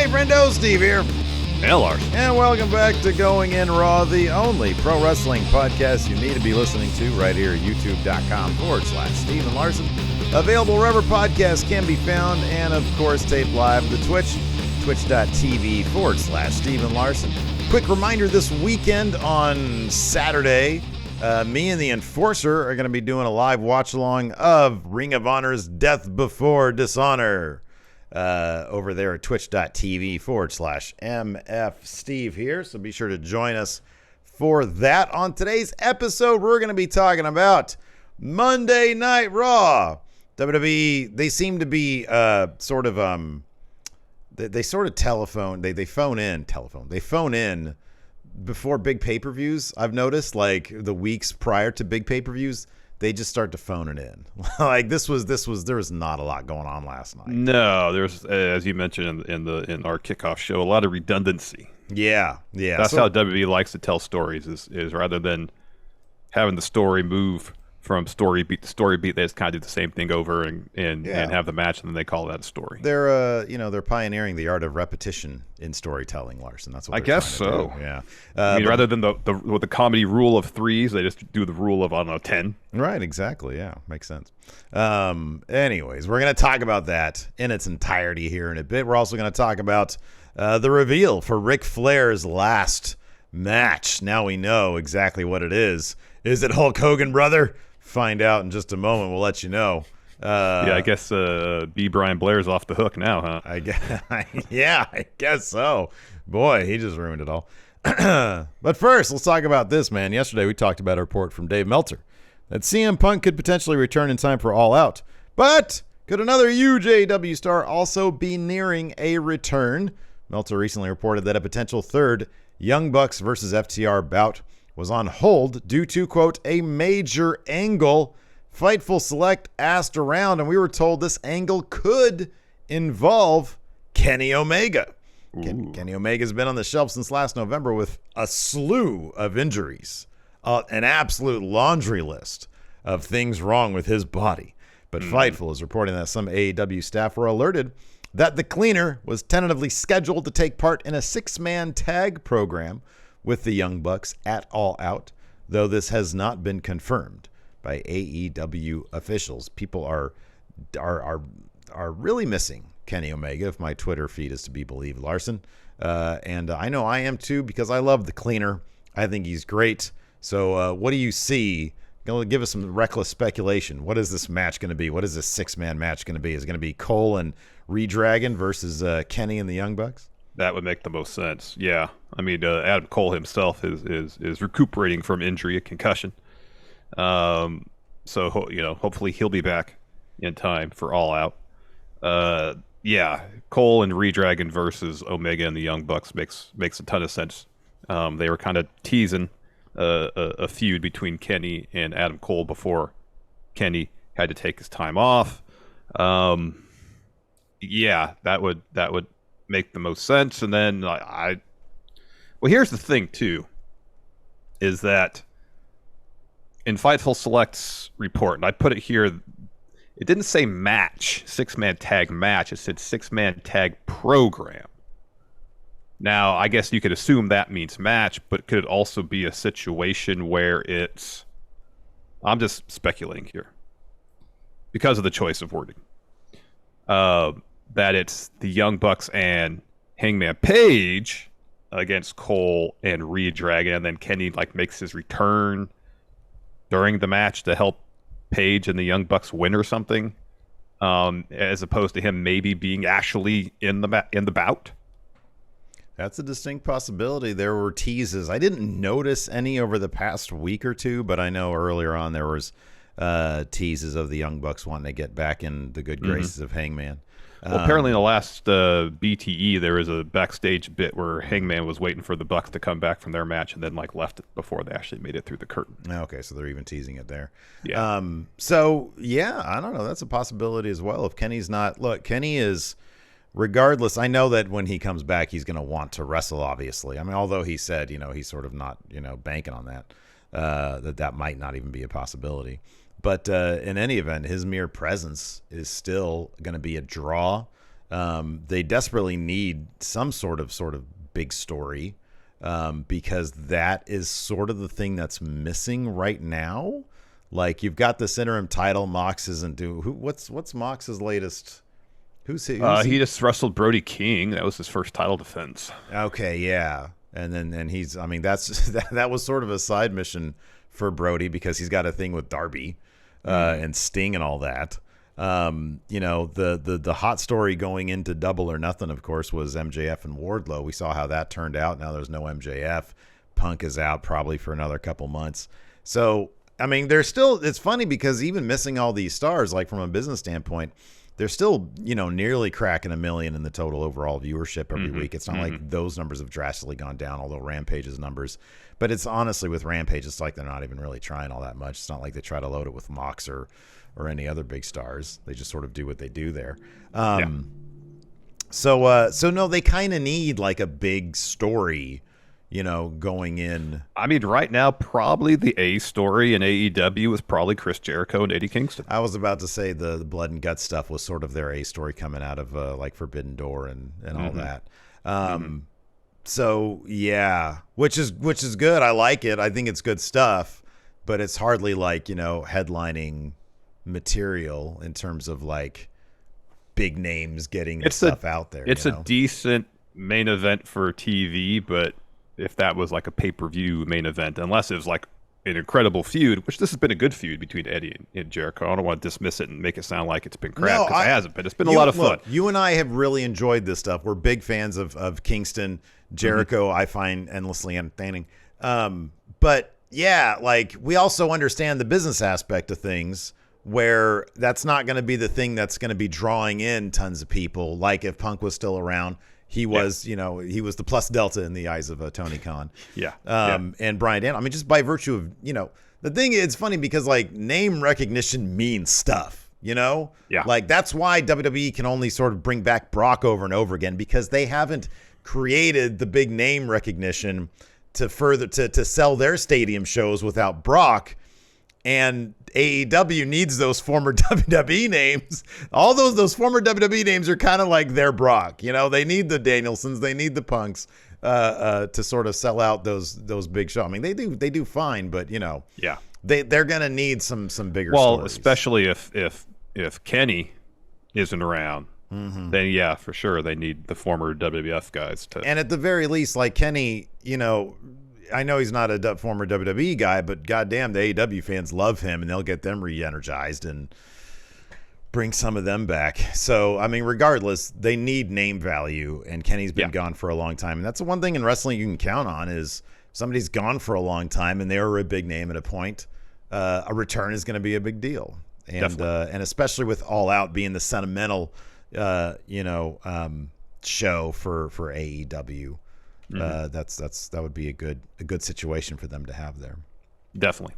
Hey, friendo, Steve here. And Larson. And welcome back to Going In Raw, the only pro wrestling podcast you need to be listening to right here at youtube.com/Steve and Larson. Available wherever podcasts can be found, and of course, taped live the Twitch, twitch.tv/Steve and Larson. Quick reminder, this weekend on Saturday, me and the Enforcer are going to be doing a live watch-along of Ring of Honor's Death Before Dishonor. Over there at twitch.tv/MF Steve here. So be sure to join us for that. On today's episode, we're going to be talking about Monday Night Raw. WWE, they seem to be they phone in before big pay-per-views. I've noticed, like, the weeks prior to big pay-per-views, they just start to phone it in. Like there was not a lot going on last night. No, there's, as you mentioned in our kickoff show, a lot of redundancy. Yeah. That's how WWE likes to tell stories. Is rather than having the story move from story beat to story beat, they just kind of do the same thing over and have the match, and then they call that a story. They're pioneering the art of repetition in storytelling, Larson. That's what I guess so. Do. Yeah. Rather than the comedy rule of threes, they just do the rule of 10. Right. Exactly. Yeah. Makes sense. Anyways, we're gonna talk about that in its entirety here in a bit. We're also gonna talk about the reveal for Ric Flair's last match. Now we know exactly what it is. Is it Hulk Hogan, brother? Find out in just a moment. We'll let you know. I guess B. Brian Blair's off the hook now, huh? I guess so. Boy, he just ruined it all. But first, let's talk about this, man. Yesterday, we talked about a report from Dave Meltzer that CM Punk could potentially return in time for All Out. But could another huge AEW star also be nearing a return? Meltzer recently reported that a potential third Young Bucks versus FTR bout was on hold due to, quote, a major angle. Fightful Select asked around, and we were told this angle could involve Kenny Omega. Kenny Omega's been on the shelf since last November with a slew of injuries, an absolute laundry list of things wrong with his body. But Fightful is reporting that some AEW staff were alerted that the cleaner was tentatively scheduled to take part in a 6-man tag program with the Young Bucks at All Out, though this has not been confirmed by AEW officials. People are really missing Kenny Omega, if my Twitter feed is to be believed, Larson. And I know I am too, because I love the cleaner. I think he's great. So what do you see? Give us some reckless speculation. What is this match going to be? What is this 6-man match going to be? Is it going to be Cole and Redragon versus Kenny and the Young Bucks? That would make the most sense. Yeah. I mean, Adam Cole himself is recuperating from injury, a concussion. So, hopefully he'll be back in time for All Out. Yeah, Cole and Redragon versus Omega and the Young Bucks makes a ton of sense. They were kind of teasing a feud between Kenny and Adam Cole before Kenny had to take his time off. Yeah, that would make the most sense. And then well, here's the thing too, is that in Fightful Select's report, and I put it here, it didn't say match, 6-man tag match, it said 6-man tag program. Now, I guess you could assume that means match, but could it also be a situation where it's, I'm just speculating here, because of the choice of wording, that it's the Young Bucks and Hangman Page against Cole and Redragon, and then Kenny makes his return during the match to help Page and the Young Bucks win or something, as opposed to him maybe being actually in the bout. That's a distinct possibility. There were teases. I didn't notice any over the past week or two, but I know earlier on there was teases of the Young Bucks wanting to get back in the good graces of Hangman. Well, apparently in the last BTE, there was a backstage bit where Hangman was waiting for the Bucks to come back from their match and then left it before they actually made it through the curtain. Okay, so they're even teasing it there. Yeah. So, yeah, I don't know. That's a possibility as well. If Kenny's not... Look, Kenny is... Regardless, I know that when he comes back, he's going to want to wrestle, obviously. I mean, although he said, he's sort of not, banking on that, that might not even be a possibility. But in any event, his mere presence is still going to be a draw. They desperately need some sort of big story, because that is sort of the thing that's missing right now. Like, you've got this interim title. Mox isn't what's Mox's latest? Who's he? He just wrestled Brody King. That was his first title defense. Okay, yeah. And he's, I mean, that was sort of a side mission for Brody, because he's got a thing with Darby and Sting and all that. The hot story going into Double or Nothing, of course, was MJF and Wardlow. We saw how that turned out. Now there's no MJF. Punk is out probably for another couple months. So, I mean, it's funny because even missing all these stars, like from a business standpoint, they're still, nearly cracking 1 million in the total overall viewership every week. It's not like those numbers have drastically gone down, although Rampage's numbers. But it's honestly, with Rampage, it's like they're not even really trying all that much. It's not like they try to load it with Mox or any other big stars. They just sort of do what they do there. So no, they kind of need like a big story, going in. I mean, right now, probably the A story in AEW is probably Chris Jericho and Eddie Kingston. I was about to say the blood and guts stuff was sort of their A story coming out of like Forbidden Door and all that. So yeah, which is good. I like it. I think it's good stuff, but it's hardly like, headlining material in terms of like big names getting stuff out there. It's a decent main event for TV, but if that was like a pay-per-view main event, unless it was like an incredible feud, which this has been a good feud between Eddie and Jericho. I don't want to dismiss it and make it sound like it's been crap, because it hasn't been. It's been a lot of fun. Look, you and I have really enjoyed this stuff. We're big fans of Kingston. Jericho, I find endlessly entertaining. But yeah, like, we also understand the business aspect of things, where that's not going to be the thing that's going to be drawing in tons of people. Like if Punk was still around, he was, he was the plus delta in the eyes of Tony Khan. And Bryan Danielson. I mean, just by virtue of, the thing, it's funny because like name recognition means stuff, like that's why WWE can only sort of bring back Brock over and over again, because they haven't created the big name recognition to further to sell their stadium shows without Brock. And AEW needs those former WWE names. All those former WWE names are kind of like their Brock. They need the Danielsons, they need the Punks to sort of sell out those big shows. I mean, they do fine, but they're gonna need some bigger. Well, stories. Especially if Kenny isn't around, then yeah, for sure they need the former WWF guys to. And at the very least, like Kenny, I know he's not a former WWE guy, but goddamn, the AEW fans love him, and they'll get them re-energized and bring some of them back. So, I mean, regardless, they need name value, and Kenny's been gone for a long time. And that's the one thing in wrestling you can count on, is somebody's gone for a long time, and they were a big name at a point. A return is going to be a big deal. And especially with All Out being the sentimental, show for AEW. That would be a good situation for them to have there. Definitely.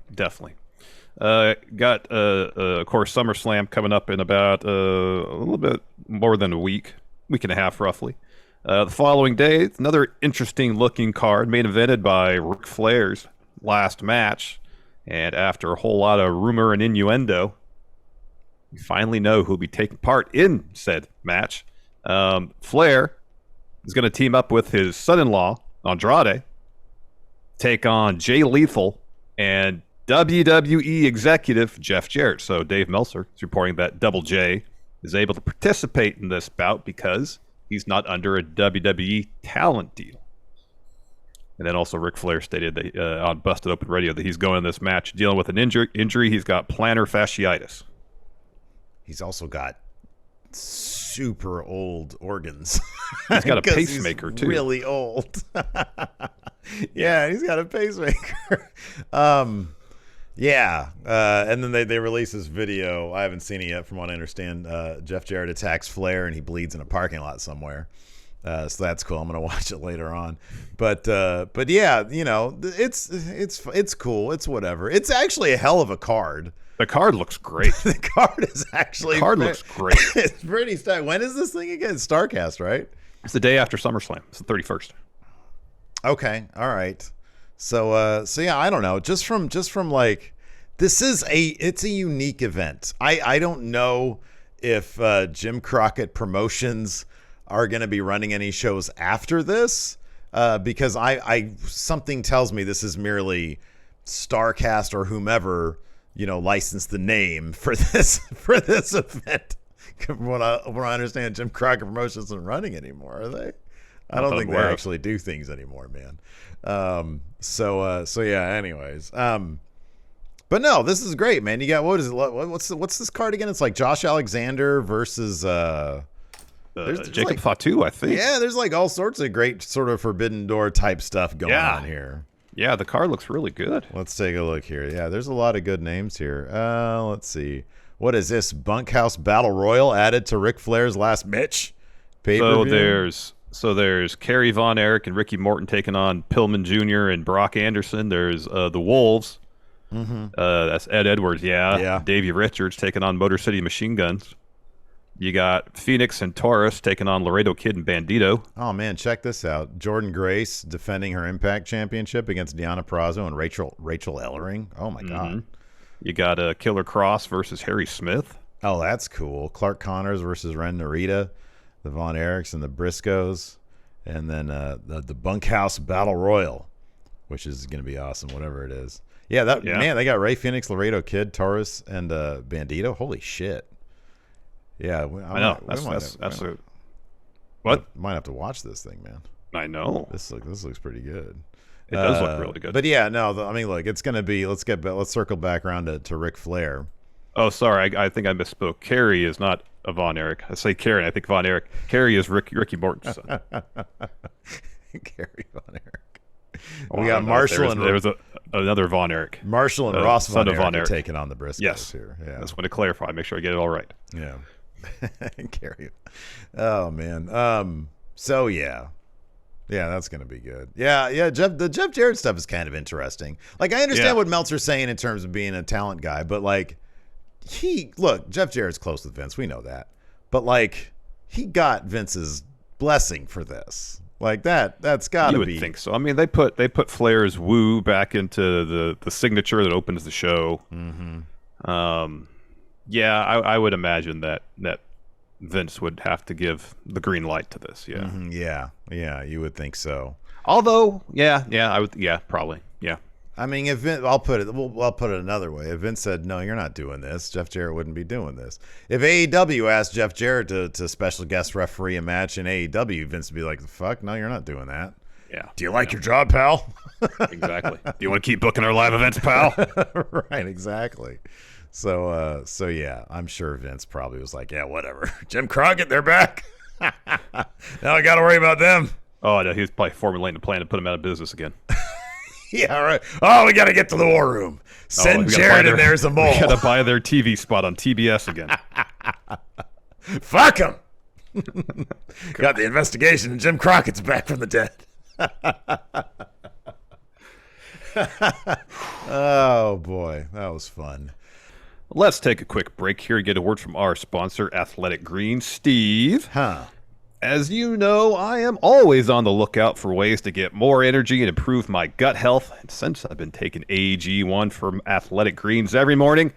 Got of course SummerSlam coming up in about a little bit more than a week and a half roughly. The following day, another interesting looking card, main evented by Ric Flair's last match, and after a whole lot of rumor and innuendo, we finally know who'll be taking part in said match. Flair is going to team up with his son-in-law, Andrade, take on Jay Lethal and WWE executive Jeff Jarrett. So Dave Meltzer is reporting that Double J is able to participate in this bout because he's not under a WWE talent deal. And then also Ric Flair stated that, on Busted Open Radio, that he's going in this match dealing with an injury. He's got plantar fasciitis. He's also got super old organs. He's got a pacemaker too. Really old. Yeah, he's got a pacemaker. And then they release this video. I haven't seen it yet, from what I understand. Jeff Jarrett attacks Flair and he bleeds in a parking lot somewhere. So that's cool. I'm gonna watch it later on. But yeah, it's cool. It's whatever. It's actually a hell of a card. The card looks great. The card is actually... The card looks great. It's pretty stacked. When is this thing again? StarCast, right? It's the day after SummerSlam. It's the 31st. Okay. All right. So yeah, I don't know. Just from like, it's a unique event. I don't know if Jim Crockett Promotions are going to be running any shows after this, because I something tells me this is merely StarCast or whomever, licensed the name for this event. From what I understand, Jim Crockett Promotions isn't running anymore, are they? I don't think they actually do things anymore, man. So yeah. Anyways, but no, this is great, man. You got what's this card again? It's like Josh Alexander versus Jacob Fatu, I think. Yeah, there's like all sorts of great sort of Forbidden Door type stuff going on here. Yeah, the card looks really good. Let's take a look here. Yeah, there's a lot of good names here. Let's see. What is this? Bunkhouse Battle Royal added to Ric Flair's last match? Pay-per-view? So there's Kerry Von Erich and Ricky Morton taking on Pillman Jr. and Brock Anderson. There's the Wolves. Mm-hmm. That's Ed Edwards, yeah. Davey Richards taking on Motor City Machine Guns. You got Phoenix and Taurus taking on Laredo Kid and Bandito. Oh, man, check this out. Jordan Grace defending her Impact Championship against Deonna Purrazzo and Rachel Ellering. Oh, my God. You got Killer Cross versus Harry Smith. Oh, that's cool. Clark Connors versus Ren Narita. The Von Erichs and the Briscoes. And then the Bunkhouse Battle Royal, which is going to be awesome, whatever it is. Yeah, man, they got Ray Phoenix, Laredo Kid, Taurus, and Bandito. Holy shit. Yeah, I know. What? Might have to watch this thing, man. I know. This looks pretty good. It does look really good. But yeah, no, look, it's going to be. Let's circle back around to Ric Flair. Oh, sorry, I think I misspoke. Kerry is not a Von Erich. I say Kerry, I think Von Erich. Kerry is Ricky Morton's son. Kerry Von Erich. We got Marshall and there was another Von Erich. Marshall and Ross Von Erich taking on the Briscoes here. Yeah, I just want to clarify, make sure I get it all right. Yeah. Carry. Oh man. So yeah, that's gonna be good. Yeah. The Jeff Jarrett stuff is kind of interesting. Like I understand what Meltzer's saying in terms of being a talent guy, but like Jeff Jarrett's close with Vince. We know that, but like he got Vince's blessing for this. Like that's got to be. You would think so. I mean, they put Flair's woo back into the signature that opens the show. Mm-hmm. Yeah, I would imagine that Vince would have to give the green light to this. Yeah. Mm-hmm, yeah, you would think so. Although, I would. Yeah, probably. Yeah. I mean, if Vince, I'll put it another way. If Vince said, "No, you're not doing this," Jeff Jarrett wouldn't be doing this. If AEW asked Jeff Jarrett to special guest referee a match in AEW, Vince would be like, "The fuck? No, you're not doing that." Yeah. Do you like your job, pal? Exactly. Do you want to keep booking our live events, pal? Right. Exactly. So yeah, I'm sure Vince probably was like, yeah, whatever. Jim Crockett, they're back. Now I got to worry about them. Oh, no, he was probably formulating a plan to put him out of business again. Yeah, right. Oh, we got to get to the war room. Send Jarrett in there as a mole. We got to buy their TV spot on TBS again. Fuck him. Got the investigation, and Jim Crockett's back from the dead. Oh, boy. That was fun. Let's take a quick break here and get a word from our sponsor, Athletic Greens. Steve. As you know, I am always on the lookout for ways to get more energy and improve my gut health. And since I've been taking AG1 from Athletic Greens every morning,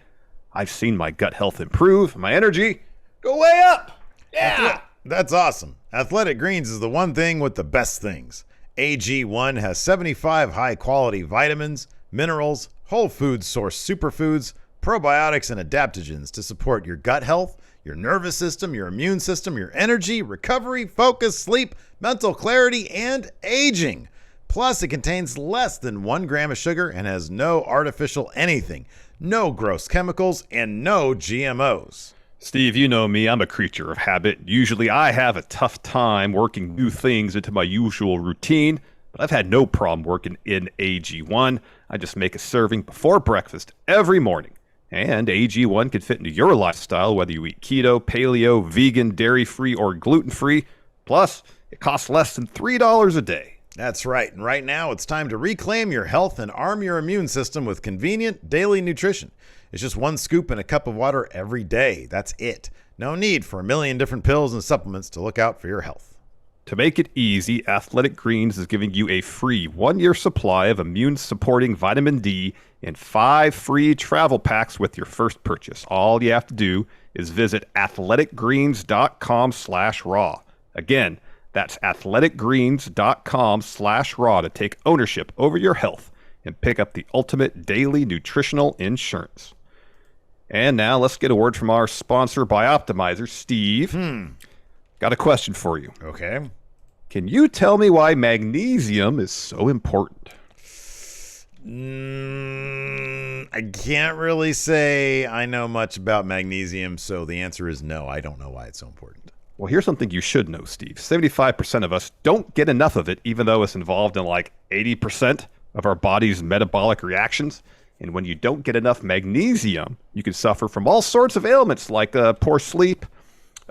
I've seen my gut health improve, my energy go way up. Yeah. That's awesome. Athletic Greens is the one thing with the best things. AG1 has 75 high-quality vitamins, minerals, whole food source superfoods, probiotics, and adaptogens to support your gut health, your nervous system, your immune system, your energy, recovery, focus, sleep, mental clarity, and aging. Plus, it contains less than 1 gram of sugar and has no artificial anything, no gross chemicals, and no GMOs. Steve, you know me. I'm a creature of habit. Usually I have a tough time working new things into my usual routine, but I've had no problem working in AG1. I just make a serving before breakfast every morning. And AG1 can fit into your lifestyle, whether you eat keto, paleo, vegan, dairy-free, or gluten-free. Plus, it costs less than $3 a day. That's right. And right now, it's time to reclaim your health and arm your immune system with convenient daily nutrition. It's just 1 scoop in a cup of water every day. That's it. No need for a million different pills and supplements to look out for your health. To make it easy, Athletic Greens is giving you a free 1-year supply of immune-supporting vitamin D and 5 free travel packs with your first purchase. All you have to do is visit athleticgreens.com/raw. Again, that's athleticgreens.com/raw to take ownership over your health and pick up the ultimate daily nutritional insurance. And now let's get a word from our sponsor, Bioptimizer. Steve, got a question for you. Okay. Can you tell me why magnesium is so important? I can't really say I know much about magnesium, so the answer is no. I don't know why it's so important. Well, here's something you should know, Steve. 75% of us don't get enough of it, even though it's involved in like 80% of our body's metabolic reactions. And when you don't get enough magnesium, you can suffer from all sorts of ailments like poor sleep,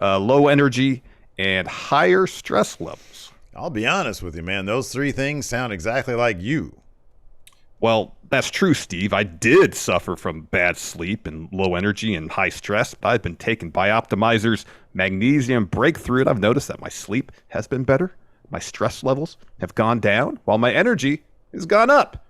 low energy, and higher stress levels. I'll be honest with you, man. Those three things sound exactly like you. Well, that's true, Steve. I did suffer from bad sleep and low energy and high stress, but I've been taking Bioptimizer's Magnesium Breakthrough, and I've noticed that my sleep has been better, my stress levels have gone down, while my energy has gone up.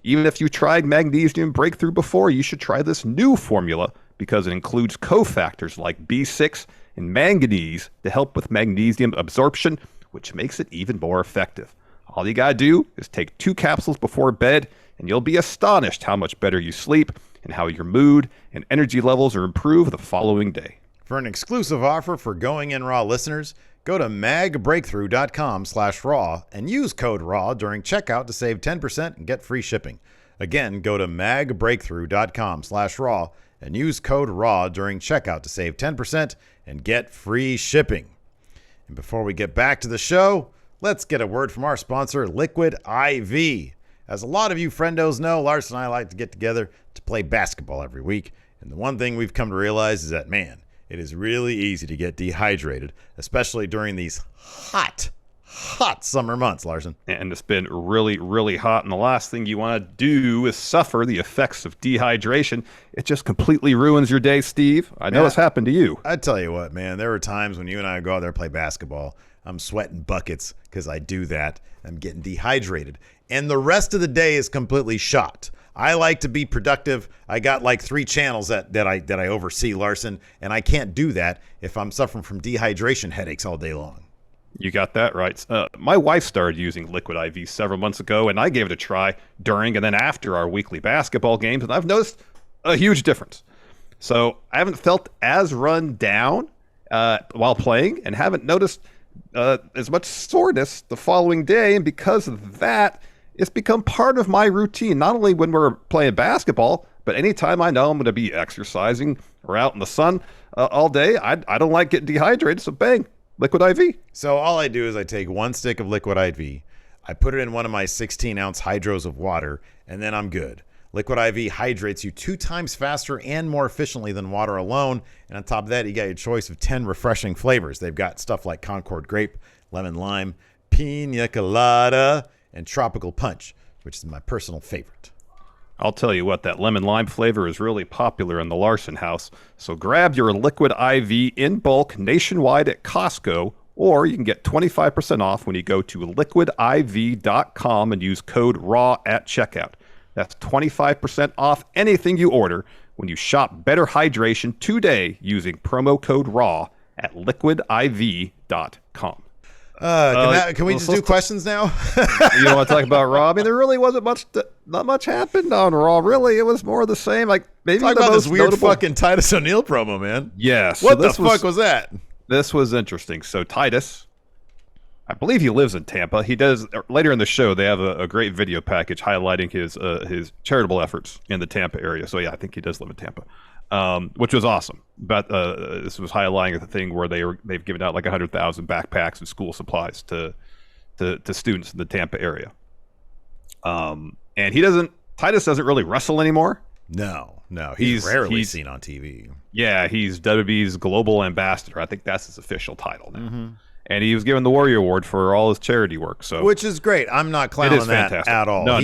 Even if you tried Magnesium Breakthrough before, you should try this new formula because it includes cofactors like B6 and manganese to help with magnesium absorption, which makes it even more effective. All you gotta do is take 2 capsules before bed, and you'll be astonished how much better you sleep and how your mood and energy levels are improved the following day. For an exclusive offer for Going In Raw listeners, go to magbreakthrough.com/raw and use code RAW during checkout to save 10% and get free shipping. Again, go to magbreakthrough.com/raw and use code RAW during checkout to save 10% and get free shipping. And before we get back to the show, let's get a word from our sponsor, Liquid IV. As a lot of you friendos know, Larson and I like to get together to play basketball every week. And the one thing we've come to realize is that, man, it is really easy to get dehydrated, especially during these hot summer months, Larson. And it's been really, really hot. And the last thing you want to do is suffer the effects of dehydration. It just completely ruins your day, Steve. I know it's happened to you. I tell you what, man, there were times when you and I go out there and play basketball. I'm sweating buckets because I do that. I'm getting dehydrated. And the rest of the day is completely shot. I like to be productive. I got like 3 channels that I oversee, Larson, and I can't do that if I'm suffering from dehydration headaches all day long. You got that right. My wife started using Liquid IV several months ago, and I gave it a try during and then after our weekly basketball games, and I've noticed a huge difference. So I haven't felt as run down while playing and haven't noticed as much soreness the following day, and because of that, it's become part of my routine, not only when we're playing basketball, but anytime I know I'm going to be exercising or out in the sun all day. I don't like getting dehydrated, so bang, Liquid IV. So all I do is I take 1 stick of Liquid IV, I put it in one of my 16-ounce hydros of water, and then I'm good. Liquid IV hydrates you 2 times faster and more efficiently than water alone, and on top of that, you got your choice of 10 refreshing flavors. They've got stuff like Concord Grape, Lemon Lime, Pina Colada, and Tropical Punch, which is my personal favorite. I'll tell you what, that lemon lime flavor is really popular in the Larson house. So grab your Liquid IV in bulk nationwide at Costco, or you can get 25% off when you go to liquidiv.com and use code RAW at checkout. That's 25% off anything you order when you shop Better Hydration today using promo code RAW at liquidiv.com. Can we just do questions now? You don't want to talk about Raw? I mean, there really wasn't not much happened on Raw. Really, it was more of the same. Like maybe talk about this weird fucking Titus O'Neil promo, man. Yes. What the fuck was that? This was interesting. So Titus, I believe he lives in Tampa. He does later in the show. They have a great video package highlighting his charitable efforts in the Tampa area. So yeah, I think he does live in Tampa. Which was awesome. But this was highlighting the thing where they've given out like 100,000 backpacks and school supplies to students in the Tampa area. And Titus doesn't really wrestle anymore. No, he's rarely seen on TV. Yeah, he's WWE's global ambassador. I think that's his official title now. Mm-hmm. And he was given the Warrior Award for all his charity work. So, which is great. I'm not clowning that at all. No.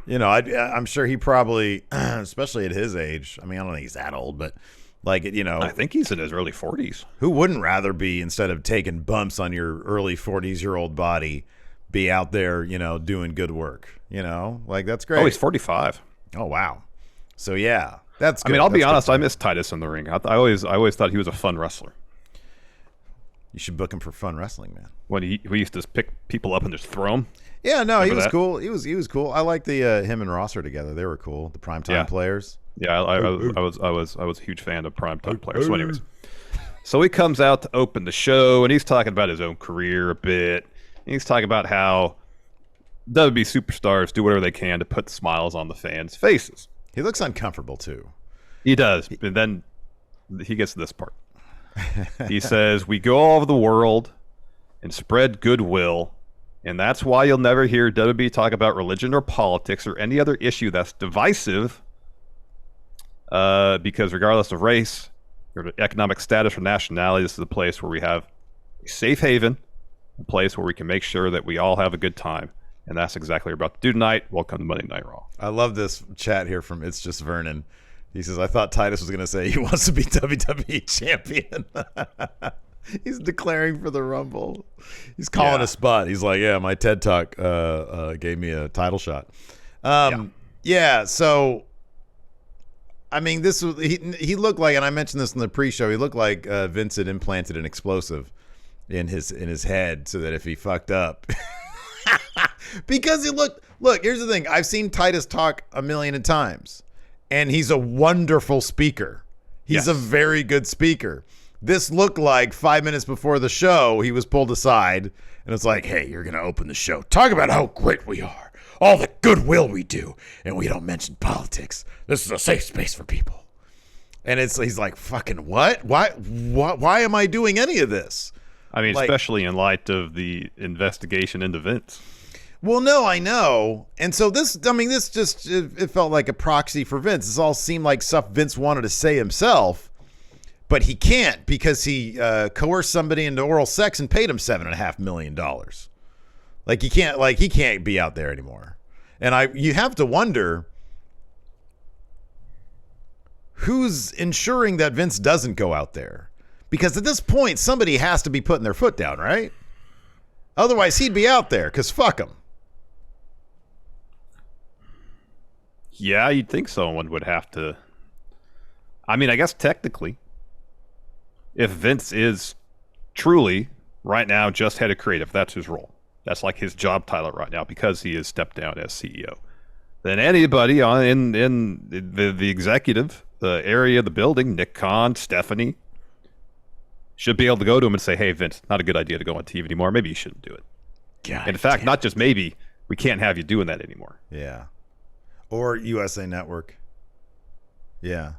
You know, I'm sure he probably, especially at his age. I mean, I don't think he's that old, but like, you know, I think he's in his early 40s. Who wouldn't rather be, instead of taking bumps on your early 40s-year-old body, be out there, you know, doing good work? You know, like that's great. Oh, he's 45. Oh wow. So yeah, That's good. I mean, I'll be That's honest. good. I miss Titus in the ring. I always thought he was a fun wrestler. You should book him for fun wrestling, man. When we used to pick people up and just throw them. Yeah, no, he Remember was that? cool. He was cool. I like the him and Rosser together. They were cool. The primetime players. Yeah, I was a huge fan of primetime players. So, anyways, so he comes out to open the show, and he's talking about his own career a bit. And he's talking about how WB superstars do whatever they can to put smiles on the fans' faces. He looks uncomfortable too. He does, and then he gets to this part. He says, "We go all over the world and spread goodwill, and that's why you'll never hear WB talk about religion or politics or any other issue that's divisive, because regardless of race or economic status or nationality, this is a place where we have a safe haven, a place where we can make sure that we all have a good time." And that's exactly what we're about to do tonight. Welcome to Monday Night Raw. I love this chat here from It's Just Vernon. He says, I thought Titus was going to say he wants to be WWE champion. He's declaring for the Rumble. He's calling a spot. He's like, yeah, my TED Talk gave me a title shot. Yeah, so, I mean, this was he looked like, and I mentioned this in the pre-show, he looked like Vince had implanted an explosive in his head so that if he fucked up... Because he look, here's the thing. I've seen Titus talk a million times, and he's a wonderful speaker. He's a very good speaker. This looked like 5 minutes before the show, he was pulled aside, and it's like, hey, you're going to open the show. Talk about how great we are, all the goodwill we do, and we don't mention politics. This is a safe space for people. And he's like, fucking what? Why am I doing any of this? I mean, especially in light of the investigation into Vince. Well, no, I know. And so this just, it felt like a proxy for Vince. This all seemed like stuff Vince wanted to say himself, but he can't because he coerced somebody into oral sex and paid him $7.5 million. Like he can't be out there anymore. And you have to wonder who's ensuring that Vince doesn't go out there. Because at this point, somebody has to be putting their foot down, right? Otherwise, he'd be out there, because fuck him. Yeah, you'd think someone would have to. I mean, I guess technically, if Vince is truly, right now, just head of creative, that's his role. That's like his job title right now, because he has stepped down as CEO. Then anybody in the executive, the area of the building, Nick Khan, Stephanie, should be able to go to him and say, hey, Vince, not a good idea to go on TV anymore. Maybe you shouldn't do it. God in fact, not just maybe, we can't have you doing that anymore. Yeah. Or USA Network. Yeah.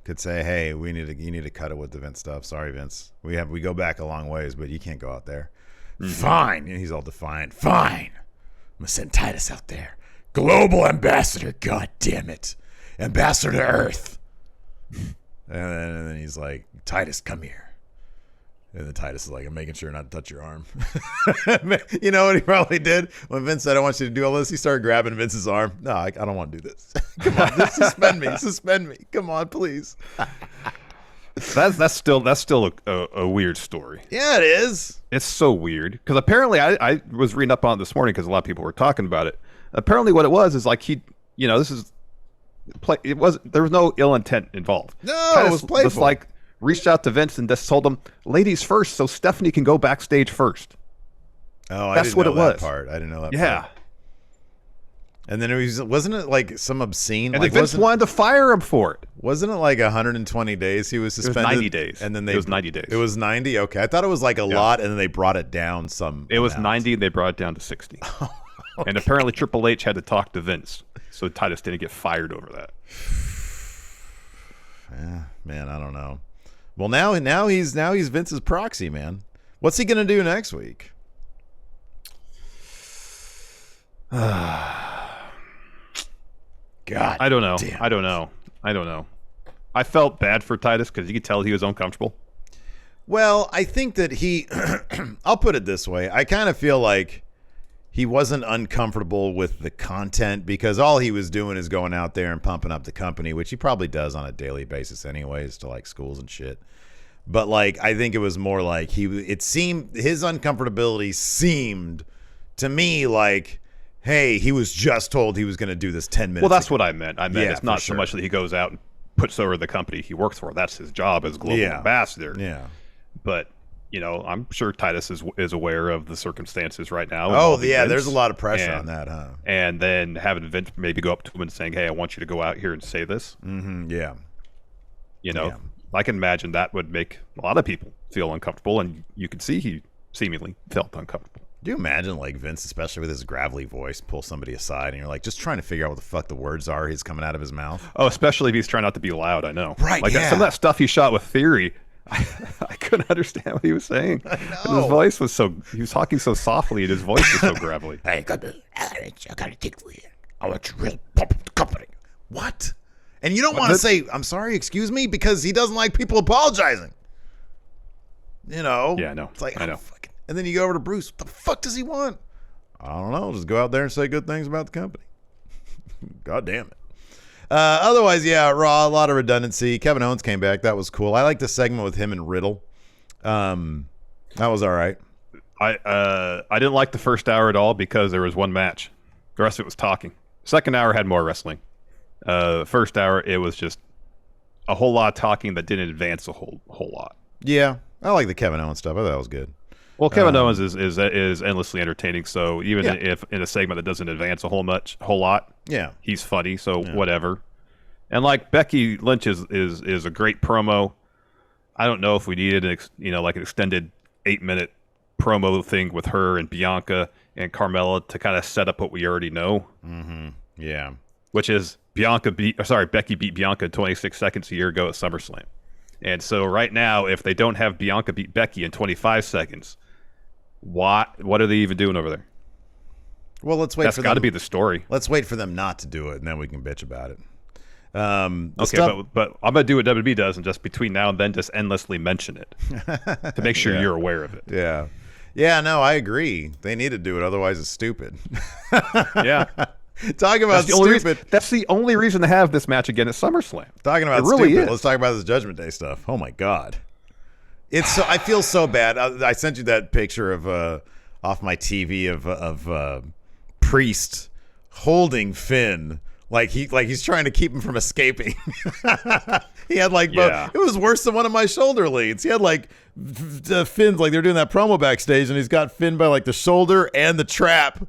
Could say, hey, you need to cut it with the Vince stuff. Sorry, Vince. We go back a long ways, but you can't go out there. Mm-hmm. Fine. And he's all defiant. Fine. I'm going to send Titus out there. Global ambassador. God damn it. Ambassador to Earth. And then he's like, Titus, come here. And then Titus is like, I'm making sure not to touch your arm. You know what he probably did? When Vince said, I want you to do all this, he started grabbing Vince's arm. No, I don't want to do this. Come on, just suspend me. Come on, please. That's still a weird story. Yeah, it is. It's so weird. Because apparently, I was reading up on it this morning because a lot of people were talking about it. Apparently what it was is like this is... there was no ill intent involved. No, it was playful. Just like reached out to Vince and just told him, ladies first, so Stephanie can go backstage first. Oh, that's what it was. Part. I didn't know that. Yeah. Part. And then wasn't it like some obscene? And like, Vince wanted to fire him for it. Wasn't it like 120 days he was suspended? It was 90 days. And then it was 90 days. It was 90. Okay, I thought it was like a lot, and then they brought it down some. It was 90. They brought it down to 60. Okay. And apparently Triple H had to talk to Vince, so Titus didn't get fired over that. Yeah, man, I don't know. Well, now he's Vince's proxy, man. What's he gonna do next week? God, I don't know. Damn. I don't know. I felt bad for Titus because you could tell he was uncomfortable. Well, I think that he. I'll put it this way. I kind of feel like he wasn't uncomfortable with the content because all he was doing is going out there and pumping up the company, which he probably does on a daily basis anyways to like schools and shit. But like, I think it was more like it seemed his uncomfortability seemed to me like, hey, he was just told he was going to do this 10 minutes Well, that's ago. what I meant. It's not so sure. much that he goes out and puts over the company he works for. That's his job as global ambassador. Yeah. But, I'm sure Titus is aware of the circumstances right now. Oh, yeah, there's a lot of pressure on that, huh? And then having Vince maybe go up to him and saying, hey, I want you to go out here and say this. Mm-hmm, yeah. I can imagine that would make a lot of people feel uncomfortable, and you could see he seemingly felt uncomfortable. Do you imagine, like, Vince, especially with his gravelly voice, pull somebody aside and you're like just trying to figure out what the fuck the words are he's coming out of his mouth? Oh, especially if he's trying not to be loud, I know. Right, like some of that stuff he shot with Theory, I couldn't understand what he was saying. I know. And his voice was he was talking so softly and his voice was so gravelly. I got to take the I want you to pump the company. What? And you don't want to say, I'm sorry, excuse me, because he doesn't like people apologizing. Yeah, I know. It's like, I know. Fucking. And then you go over to Bruce. What the fuck does he want? I don't know. Just go out there and say good things about the company. God damn it. Otherwise, Raw, a lot of redundancy. Kevin Owens came back. That was cool. I like the segment with him and Riddle. That was all right. I didn't like the first hour at all because there was one match. The rest of it was talking. Second hour had more wrestling. First hour, it was just a whole lot of talking that didn't advance a whole lot. Yeah, I like the Kevin Owens stuff. I thought that was good. Well, Kevin Owens is endlessly entertaining. So even if in a segment that doesn't advance a whole lot, he's funny. So whatever. And like Becky Lynch is a great promo. I don't know if we needed like an extended 8-minute promo thing with her and Bianca and Carmella to kind of set up what we already know. Mm-hmm. Yeah. Which is Becky beat Bianca 26 seconds a year ago at SummerSlam. And so right now, if they don't have Bianca beat Becky in 25 seconds, what are they even doing over there? Well, let's wait. That's got to be the story. Let's wait for them not to do it, and then we can bitch about it. Okay, but I'm gonna do what WWE does, and just between now and then, just endlessly mention it to make sure you're aware of it. Yeah. No, I agree. They need to do it, otherwise it's stupid. Yeah. Talking about stupid. That's the only reason to have this match again at SummerSlam. Talking about really stupid. Is. Let's talk about this Judgment Day stuff. Oh my God. It's so. I feel so bad. I sent you that picture of off my TV of Priest holding Finn like he's trying to keep him from escaping. He had it was worse than one of my shoulder leads. He had Finn's they're doing that promo backstage, and he's got Finn by the shoulder and the trap,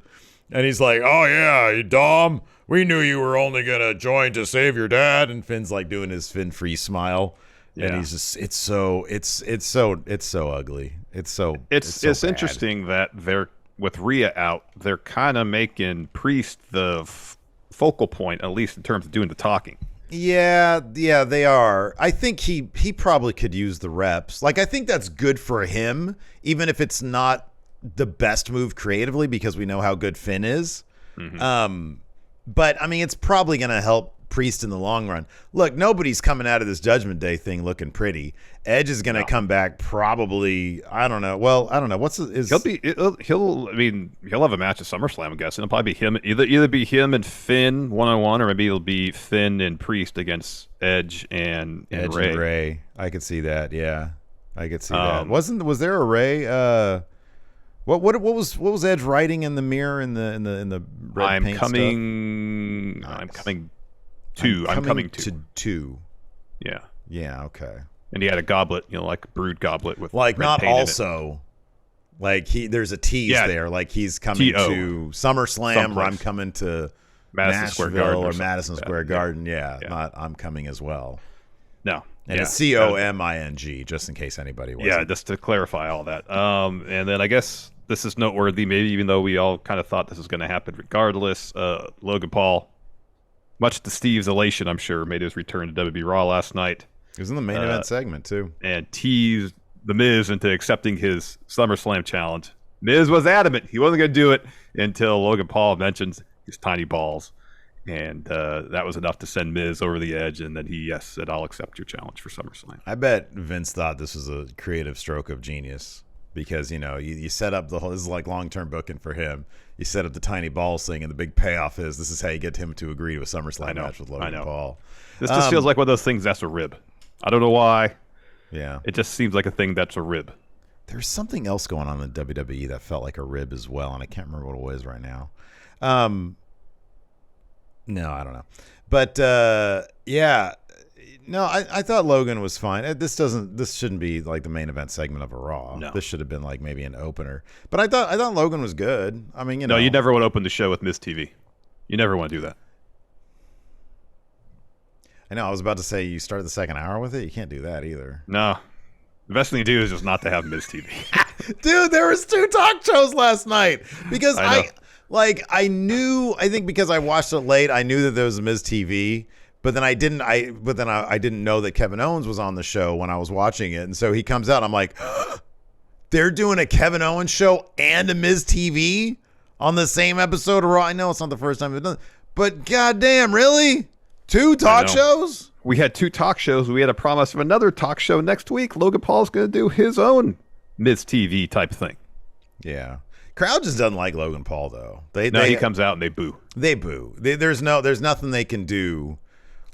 and he's like, "Oh yeah, Dom, we knew you were only gonna join to save your dad," and Finn's doing his Finn free smile. Yeah. And he's just it's so ugly. It's so bad. Interesting that they're with Rhea out, they're kind of making Priest the focal point, at least in terms of doing the talking. Yeah, they are. I think he probably could use the reps. I think that's good for him, even if it's not the best move creatively, because we know how good Finn is. Mm-hmm. But I mean, it's probably going to help Priest in the long run. Look, nobody's coming out of this Judgment Day thing looking pretty. Edge is going to come back probably. I don't know. Well, I don't know. He'll have a match at SummerSlam, I'm guessing. It'll probably be him. Either be him and Finn 1-on-1, or maybe it'll be Finn and Priest against Edge and Ray. And Ray. I could see that. Yeah, I could see that. Was there a Ray? What was Edge writing in the mirror in the red paint stuff? I'm coming to two. Yeah. Yeah. Okay. And he had a goblet, like a brewed goblet with not also. There's a tease there, he's coming to SummerSlam, or I'm coming to Madison Square Nashville Garden or Madison Square Garden. Yeah, not I'm coming as well. No. And it's COMING, just in case anybody wasn't. Yeah, just to clarify all that. And then I guess this is noteworthy, maybe, even though we all kind of thought this was going to happen regardless. Logan Paul, much to Steve's elation, I'm sure, made his return to WWE Raw last night. He was in the main event segment, too. And teased The Miz into accepting his SummerSlam challenge. Miz was adamant he wasn't going to do it until Logan Paul mentions his tiny balls. And that was enough to send Miz over the edge. And then he said, "I'll accept your challenge for SummerSlam." I bet Vince thought this was a creative stroke of genius. Because, you set up the whole, this is long-term booking for him. You set up the tiny balls thing, and the big payoff is this is how you get him to agree to a SummerSlam match with Logan Paul. This just feels like one of those things that's a rib. I don't know why. Yeah. It just seems like a thing that's a rib. There's something else going on in the WWE that felt like a rib as well, and I can't remember what it was right now. No, I don't know. But yeah. No, I thought Logan was fine. This shouldn't be like the main event segment of a Raw. No. This should have been like maybe an opener. But I thought Logan was good. I mean, you know. No, you never want to open the show with Miz TV. You never want to do that. I know. I was about to say you start the second hour with it. You can't do that either. No. The best thing to do is just not to have Miz TV. Dude, there was 2 talk shows last night because I I think because I watched it late, I knew that there was a Miz TV. But then I didn't know that Kevin Owens was on the show when I was watching it. And so he comes out. I'm like, they're doing a Kevin Owens show and a Miz TV on the same episode of Raw. I know it's not the first time they've done it, but goddamn, really? 2 talk shows? We had 2 talk shows. We had a promise of another talk show next week. Logan Paul's going to do his own Miz TV type thing. Yeah. Crowd just doesn't like Logan Paul, though. He comes out and they boo. They boo. There's nothing they can do.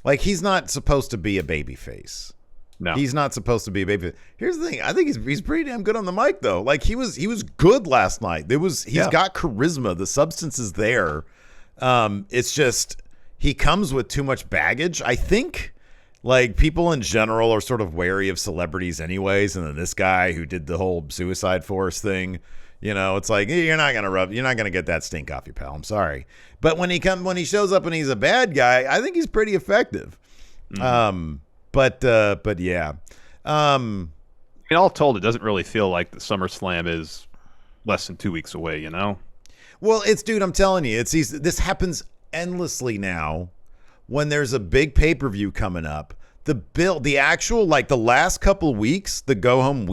Like, he's not supposed to be a baby face. No. He's not supposed to be a baby face. Here's the thing. I think he's pretty damn good on the mic, though. Like, he was good last night. He's got charisma. The substance is there. It's just he comes with too much baggage, I think. Like, people in general are sort of wary of celebrities anyways, and then this guy who did the whole Suicide Force thing, you know, it's like you're not gonna get that stink off you, pal. I'm sorry, but when he shows up and he's a bad guy, I think he's pretty effective. Mm-hmm. But yeah. I mean, all told, it doesn't really feel like the SummerSlam is less than 2 weeks away. You know? Well, dude, I'm telling you, this happens endlessly now. When there's a big pay-per-view coming up, the actual, like, the last couple of weeks, the go-home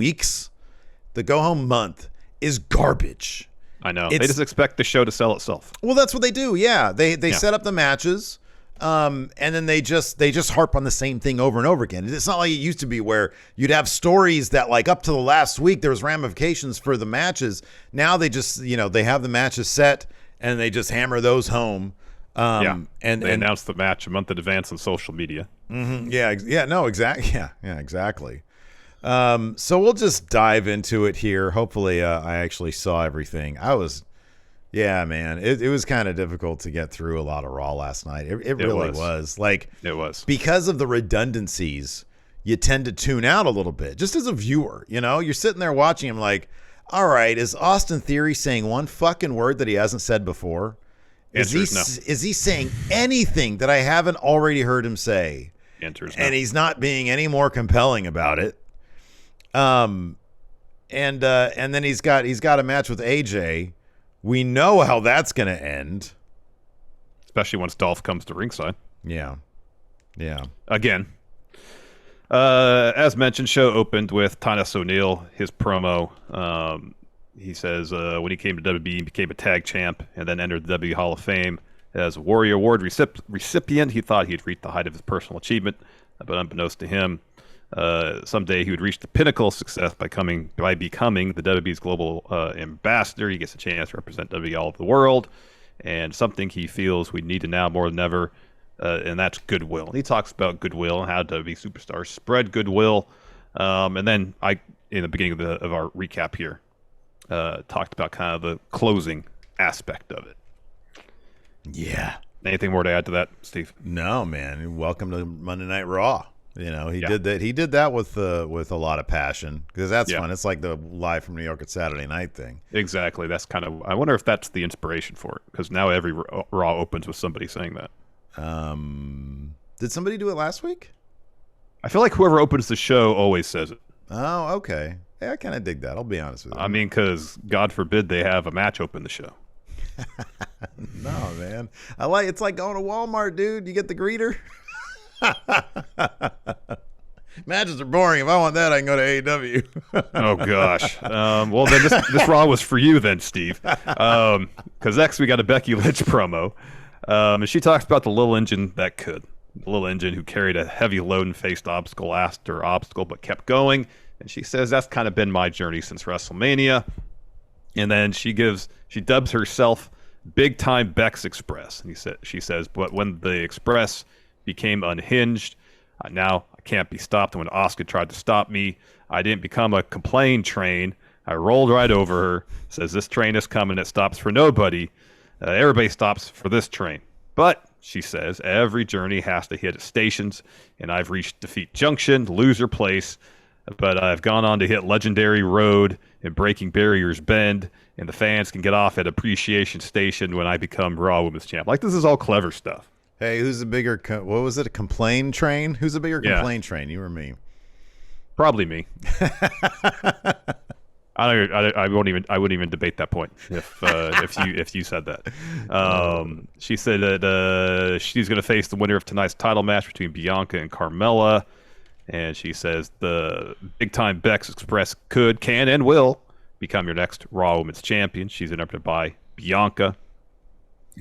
month is garbage. I know. They just expect the show to sell itself. Well, that's what they do. Yeah. They set up the matches, and then they just harp on the same thing over and over again. It's not like it used to be where you'd have stories that, like, up to the last week, there was ramifications for the matches. Now they just, they have the matches set, and they just hammer those home. And they announced the match a month in advance on social media. Mm-hmm, exactly. So we'll just dive into it here. Hopefully, I actually saw everything. It was kind of difficult to get through a lot of Raw last night. It really was. Like, it was. Because of the redundancies, you tend to tune out a little bit, just as a viewer. You're sitting there watching him like, all right, is Austin Theory saying one fucking word that he hasn't said before? Is he saying anything that I haven't already heard him say? Answers no. And he's not being any more compelling about it. And then he's got a match with AJ. We know how that's going to end. Especially once Dolph comes to ringside. Yeah. Again. As mentioned, show opened with Titus O'Neil, his promo. He says when he came to WWE, he became a tag champ and then entered the WWE Hall of Fame. As a Warrior Award recipient, he thought he'd reached the height of his personal achievement, but unbeknownst to him, someday he would reach the pinnacle of success by becoming the WWE's global ambassador. He gets a chance to represent WWE all over the world, and something he feels we need to now more than ever, and that's goodwill. And he talks about goodwill and how WWE superstars spread goodwill. And then in the beginning of our recap here, talked about kind of the closing aspect of it. Yeah. Anything more to add to that, Steve? No, man. Welcome to Monday Night Raw. He did that. He did that with a lot of passion because that's fun. It's like the live from New York at Saturday night thing. Exactly. That's kind of. I wonder if that's the inspiration for it because now every Raw opens with somebody saying that. Did somebody do it last week? I feel like whoever opens the show always says it. Oh, okay. Yeah, I kind of dig that. I'll be honest with you. I mean, because God forbid they have a match open the show. No, man. It's like going to Walmart, dude. You get the greeter. Matches are boring. If I want that, I can go to AEW. Oh gosh. Well, then this Raw was for you, then, Steve. Because next we got a Becky Lynch promo, and she talks about the little engine that could, the little engine who carried a heavy load and faced obstacle after obstacle, but kept going. And she says that's kind of been my journey since WrestleMania. And then she dubs herself Big Time Bex Express. And she says, but when the Express became unhinged, now I can't be stopped. When Asuka tried to stop me, I didn't become a complain train. I rolled right over her. Says this train is coming. It stops for nobody. Everybody stops for this train. But, she says, every journey has to hit its stations, and I've reached Defeat Junction, Loser Place, but I've gone on to hit Legendary Road and Breaking Barriers Bend, and the fans can get off at Appreciation Station when I become Raw Women's Champ. Like, this is all clever stuff. Hey, who's the bigger, what was it, a complain train? Who's the bigger complain train, you or me? Probably me. I wouldn't even debate that point if you said that. She said that she's going to face the winner of tonight's title match between Bianca and Carmella, and she says the big time Bex Express can, and will become your next Raw Women's Champion. She's interrupted by Bianca.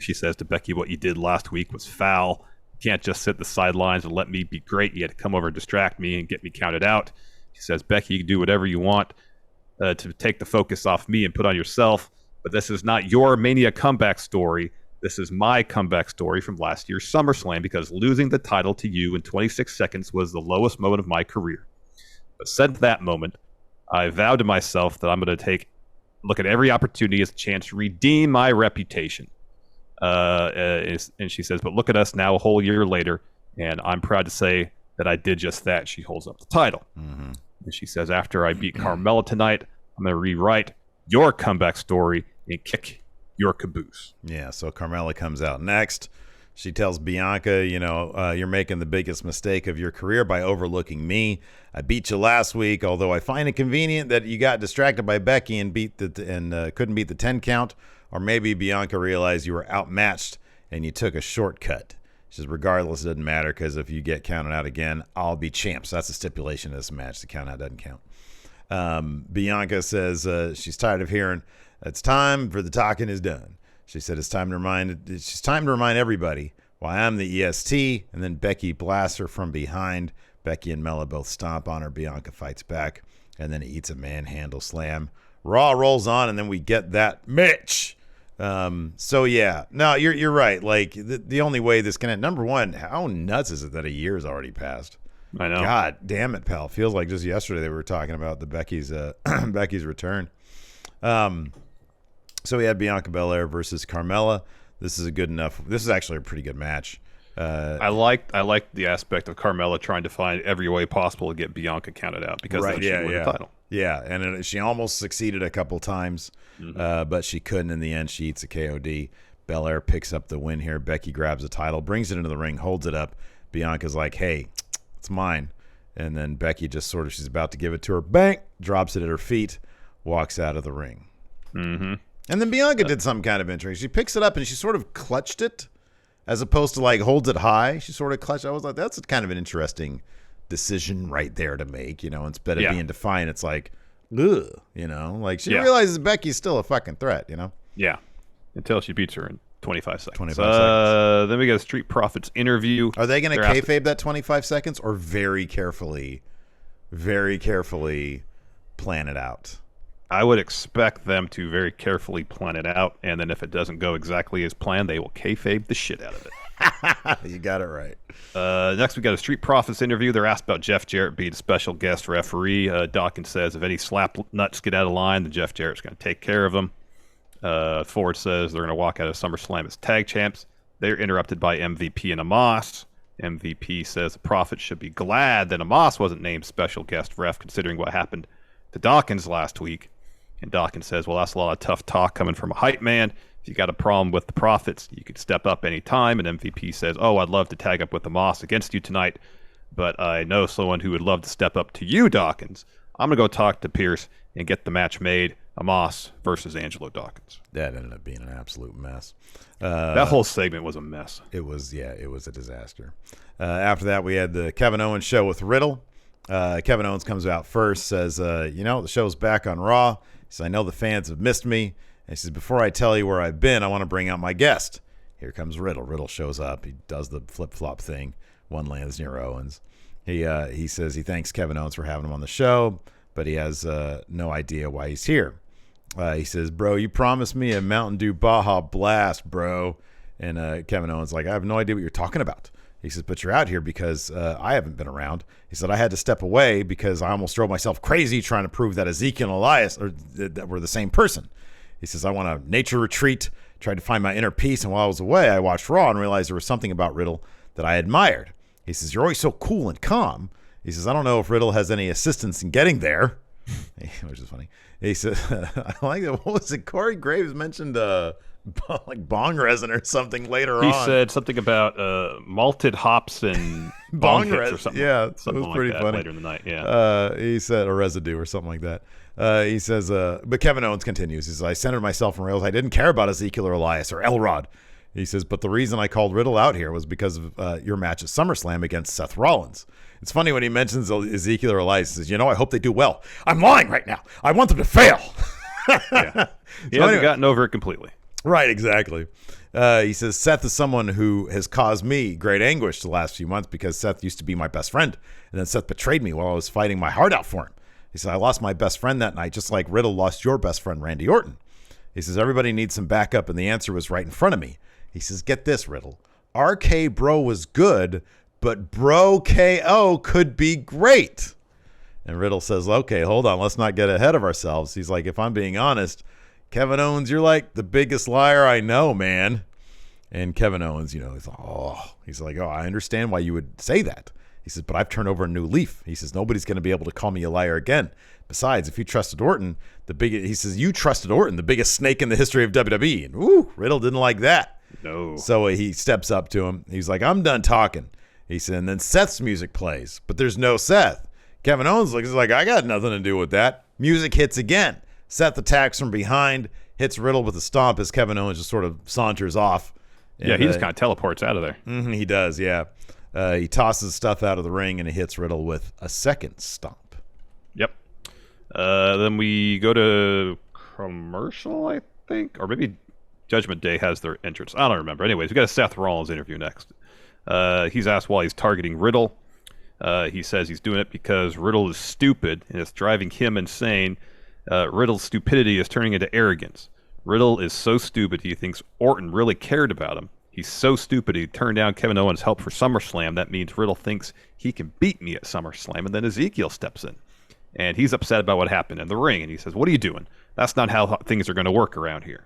She says to Becky, "What you did last week was foul. You can't just sit the sidelines and let me be great. You had to come over and distract me and get me counted out." She says, "Becky, you can do whatever you want to take the focus off me and put on yourself, but this is not your Mania comeback story. This is my comeback story from last year's SummerSlam, because losing the title to you in 26 seconds was the lowest moment of my career. But since that moment, I vowed to myself that I'm going to look at every opportunity as a chance to redeem my reputation." And she says, "But look at us now a whole year later, and I'm proud to say that I did just that." She holds up the title. Mm-hmm. And she says, "After I beat Carmella tonight, I'm going to rewrite your comeback story and kick your caboose." Yeah, so Carmella comes out next. She tells Bianca, you're making the biggest mistake of your career by overlooking me. I beat you last week, although I find it convenient that you got distracted by Becky and couldn't beat the 10 count. Or maybe Bianca realized you were outmatched and you took a shortcut. She says, regardless, it doesn't matter, because if you get counted out again, I'll be champ. So that's the stipulation of this match. The count out doesn't count. Bianca says she's tired of hearing, "It's time for the talking is done." She said it's time to remind everybody why I'm the EST. And then Becky blasts her from behind. Becky and Mella both stomp on her. Bianca fights back and then eats a manhandle slam. Raw rolls on, and then we get that Mitch. So yeah, no, you're right. Like the only way this can end, number one, how nuts is it that a year's already passed? I know. God damn it, pal. Feels like just yesterday they were talking about the Becky's return. So we had Bianca Belair versus Carmella. This is actually a pretty good match. I liked the aspect of Carmella trying to find every way possible to get Bianca counted out, because then she won the title. Yeah, and she almost succeeded a couple times, but she couldn't in the end. She eats a KOD. Belair picks up the win here. Becky grabs the title, brings it into the ring, holds it up. Bianca's like, "Hey, it's mine." And then Becky just she's about to give it to her. Bang! Drops it at her feet, walks out of the ring. Mm-hmm. And then Bianca did something kind of interesting. She picks it up and she sort of clutched it, as opposed to like holds it high. She sort of clutched. I was like, that's kind of an interesting decision right there to make, instead of being defiant, it's like, ugh, like she realizes Becky's still a fucking threat, Yeah. Until she beats her in 25 seconds. 25 seconds. Then we got a Street Profits interview. Are they going to kayfabe that 25 seconds or very carefully plan it out? I would expect them to very carefully plan it out, and then if it doesn't go exactly as planned, they will kayfabe the shit out of it. You got it right. Next, we got a Street Profits interview. They're asked about Jeff Jarrett being a special guest referee. Dawkins says if any slap nuts get out of line, then Jeff Jarrett's going to take care of them. Ford says they're going to walk out of SummerSlam as tag champs. They're interrupted by MVP and Amos. MVP says the Prophet should be glad that Amos wasn't named special guest ref, considering what happened to Dawkins last week. And Dawkins says, well, that's a lot of tough talk coming from a hype man. If you got a problem with the Profits, you could step up anytime. And MVP says, oh, I'd love to tag up with Amos against you tonight, but I know someone who would love to step up to you, Dawkins. I'm going to go talk to Pierce and get the match made. Amos versus Angelo Dawkins. That ended up being an absolute mess. That whole segment was a mess. It was a disaster. After that, we had the Kevin Owens show with Riddle. Kevin Owens comes out first, says, the show's back on Raw. He says, I know the fans have missed me. And he says, before I tell you where I've been, I want to bring out my guest. Here comes Riddle. Riddle shows up. He does the flip-flop thing. One lands near Owens. He says he thanks Kevin Owens for having him on the show, but he has no idea why he's here. He says, bro, you promised me a Mountain Dew Baja Blast, bro. And Kevin Owens like, I have no idea what you're talking about. He says, but you're out here because I haven't been around. He said, I had to step away because I almost drove myself crazy trying to prove that Ezekiel and Elias that were the same person. He says, I want a nature retreat Tried to find my inner peace, and while I was away, I watched Raw and realized there was something about Riddle that I admired. He says, you're always so cool and calm. He says, I don't know if Riddle has any assistance in getting there, which is funny. He says, I like it. What was it? Corey Graves mentioned like bong resin or something later on. He said something about malted hops and bong hits or something. Yeah, something it was pretty like that funny. Later in the night, yeah. He said, or residue or something like that. He says, but Kevin Owens continues. He says, I centered myself in rails. I didn't care about Ezekiel or Elias or Elrod. He says, but the reason I called Riddle out here was because of your match at SummerSlam against Seth Rollins. It's funny when he mentions Ezekiel or Elias. He says, I hope they do well. I'm lying right now. I want them to fail. Yeah. He hasn't gotten over it completely. Right, exactly. He says, Seth is someone who has caused me great anguish the last few months because Seth used to be my best friend. And then Seth betrayed me while I was fighting my heart out for him. He said, I lost my best friend that night, just like Riddle lost your best friend, Randy Orton. He says, everybody needs some backup, and the answer was right in front of me. He says, get this, Riddle. RK Bro was good, but Bro KO could be great. And Riddle says, okay, hold on. Let's not get ahead of ourselves. He's like, if I'm being honest, Kevin Owens, you're like the biggest liar I know, man. And Kevin Owens, he's like, I understand why you would say that. He says, but I've turned over a new leaf. He says, nobody's going to be able to call me a liar again. Besides, if you trusted Orton, he says, you trusted Orton, the biggest snake in the history of WWE. And Riddle didn't like that. No. So he steps up to him. He's like, I'm done talking. He said, and then Seth's music plays, but there's no Seth. Kevin Owens looks like, I got nothing to do with that. Music hits again. Seth attacks from behind, hits Riddle with a stomp as Kevin Owens just sort of saunters off. Yeah, he just kind of teleports out of there. He does, yeah. He tosses stuff out of the ring, and he hits Riddle with a second stomp. Yep. Then we go to commercial, I think, or maybe Judgment Day has their entrance. I don't remember. Anyways, we got a Seth Rollins interview next. He's asked why he's targeting Riddle. He says he's doing it because Riddle is stupid, and it's driving him insane. Riddle's stupidity is turning into arrogance. Riddle is so stupid he thinks Orton really cared about him. He's so stupid he turned down Kevin Owens' help for SummerSlam. That means Riddle thinks he can beat me at SummerSlam, and then Ezekiel steps in. And he's upset about what happened in the ring, and he says, what are you doing? That's not how things are going to work around here.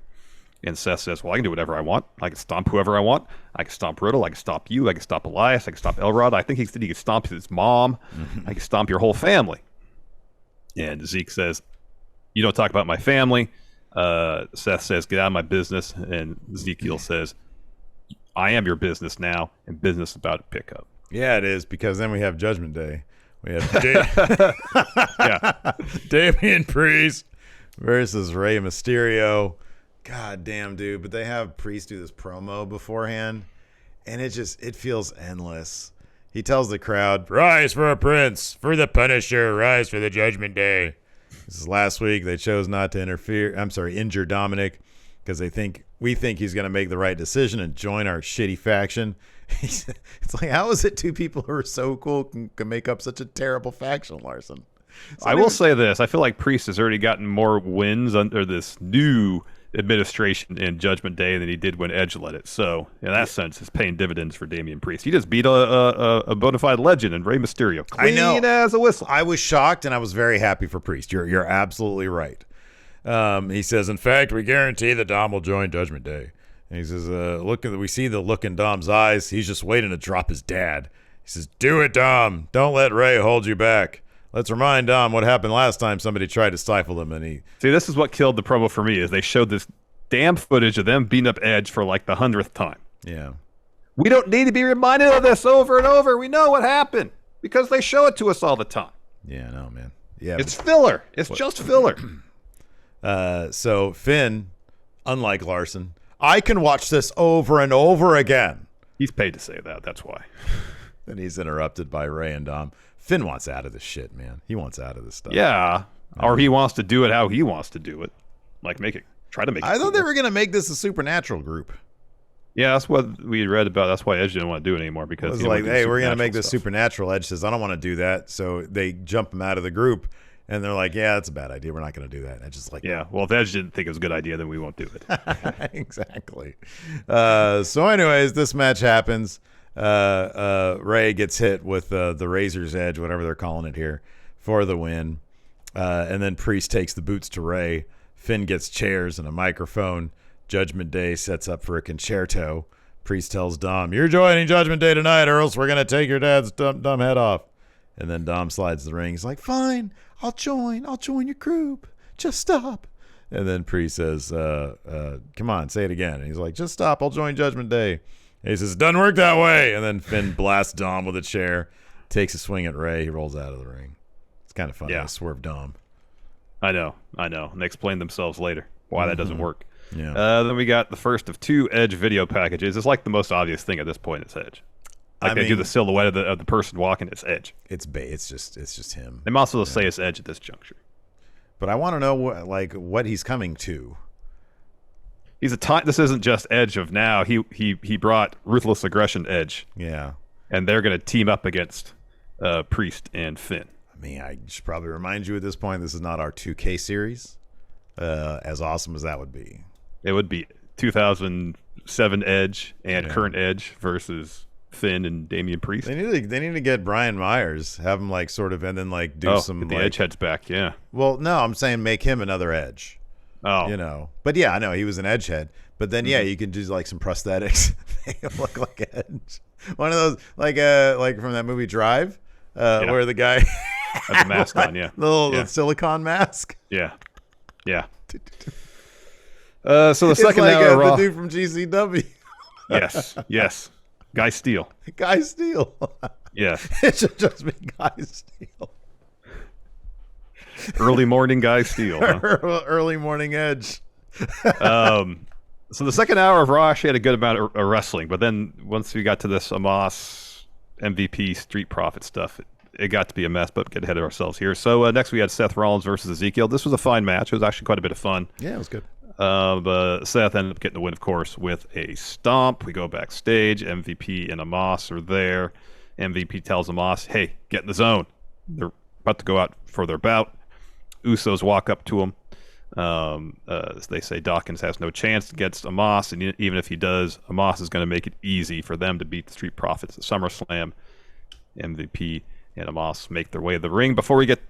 And Seth says, well, I can do whatever I want. I can stomp whoever I want. I can stomp Riddle. I can stomp you. I can stomp Elias. I can stomp Elrod. I think he said he could stomp his mom. I can stomp your whole family. And Zeke says, you don't talk about my family. Seth says, get out of my business. And Ezekiel says, I am your business now, and business is about to pick up. Yeah, it is, because then we have Judgment Day. We have Damian Priest versus Rey Mysterio. God damn, dude. But they have Priest do this promo beforehand, and it feels endless. He tells the crowd, rise for a prince, for the Punisher, rise for the Judgment Day. This is last week. They chose not to injure Dominic, because we think he's going to make the right decision and join our shitty faction. It's like, how is it two people who are so cool can make up such a terrible faction, Larson? I will say this. I feel like Priest has already gotten more wins under this new administration in Judgment Day than he did when Edge led it. So, in that sense, it's paying dividends for Damian Priest. He just beat a bona fide legend in Rey Mysterio. Clean as a whistle. I was shocked, and I was very happy for Priest. You're absolutely right. He says, in fact, we guarantee that Dom will join Judgment Day. And he says, we see the look in Dom's eyes. He's just waiting to drop his dad. He says, do it, Dom. Don't let Ray hold you back. Let's remind Dom what happened last time somebody tried to stifle him. And See, this is what killed the promo for me, is they showed this damn footage of them beating up Edge for like the 100th time. Yeah. We don't need to be reminded of this over and over. We know what happened because they show it to us all the time. Yeah, no, man. Yeah, it's filler. It's just filler. So Finn, unlike Larson, I can watch this over and over again. He's paid to say that. That's why. Then he's interrupted by Ray and Dom. Finn wants out of this shit, man. He wants out of this stuff. Yeah. Or he wants to do it how he wants to do it. Like try to make it I thought they were going to make this a supernatural group. Yeah, that's what we read about. That's why Edge didn't want to do it anymore, because it was like, hey, we're going to make this supernatural. Edge says, I don't want to do that. So they jump him out of the group. And they're like, yeah, that's a bad idea. We're not going to do that. And Edge is like, yeah, well, if Edge didn't think it was a good idea, then we won't do it. Exactly. So anyways, this match happens. Ray gets hit with the Razor's Edge, whatever they're calling it here, for the win. And then Priest takes the boots to Ray. Finn gets chairs and a microphone. Judgment Day sets up for a concerto. Priest tells Dom, "You're joining Judgment Day tonight, or else we're going to take your dad's dumb head off." And then Dom slides the ring. He's like, "Fine, I'll join your group. Just stop." And then Priest says, "Come on, say it again." And he's like, "Just stop, I'll join Judgment Day." And he says, "It doesn't work that way." And then Finn blasts Dom with a chair, takes a swing at Ray. He rolls out of the ring. It's kind of funny. Yeah. Swerve Dom. I know. And they explain themselves later why that doesn't work. Yeah. Then we got the first of 2 Edge video packages. It's like the most obvious thing at this point. It's Edge. Like they do the silhouette of the person walking. It's Edge. It's just him. They might as well say it's Edge at this juncture. But I want to know what he's coming to. He's This isn't just Edge of now. He brought Ruthless Aggression Edge. Yeah. And they're going to team up against Priest and Finn. I mean, I should probably remind you at this point, this is not our 2K series. As awesome as that would be. It would be 2007 Edge and current Edge versus Finn and Damian Priest. They need to get Brian Myers, have him and then do some get the Edge heads back. Yeah. Well, no, I'm saying make him another Edge. Oh, But yeah, I know he was an Edge head. But then you can do some prosthetics, make him look like Edge. One of those like from that movie Drive, where the guy has a mask on. Yeah. The little silicone mask. Yeah. Yeah. So the second hour hour Raw. The dude from GCW. Yes. Guy Steele. Guy Steele. Yeah. It should just be Guy Steele. Early morning Guy Steele. Huh? Early morning Edge. So the second hour of Raw actually had a good amount of wrestling, but then once we got to this Amos MVP Street Profit stuff, it got to be a mess, but get ahead of ourselves here. So next we had Seth Rollins versus Ezekiel. This was a fine match. It was actually quite a bit of fun. Yeah, it was good. But Seth ended up getting the win, of course, with a stomp. We go backstage. MVP and Amos are there. MVP tells Amos, "Hey, get in the zone." They're about to go out for their bout. Usos walk up to him. They say Dawkins has no chance against Amos, and even if he does, Amos is going to make it easy for them to beat the Street Profits at SummerSlam. MVP and Amos make their way to the ring. Before we get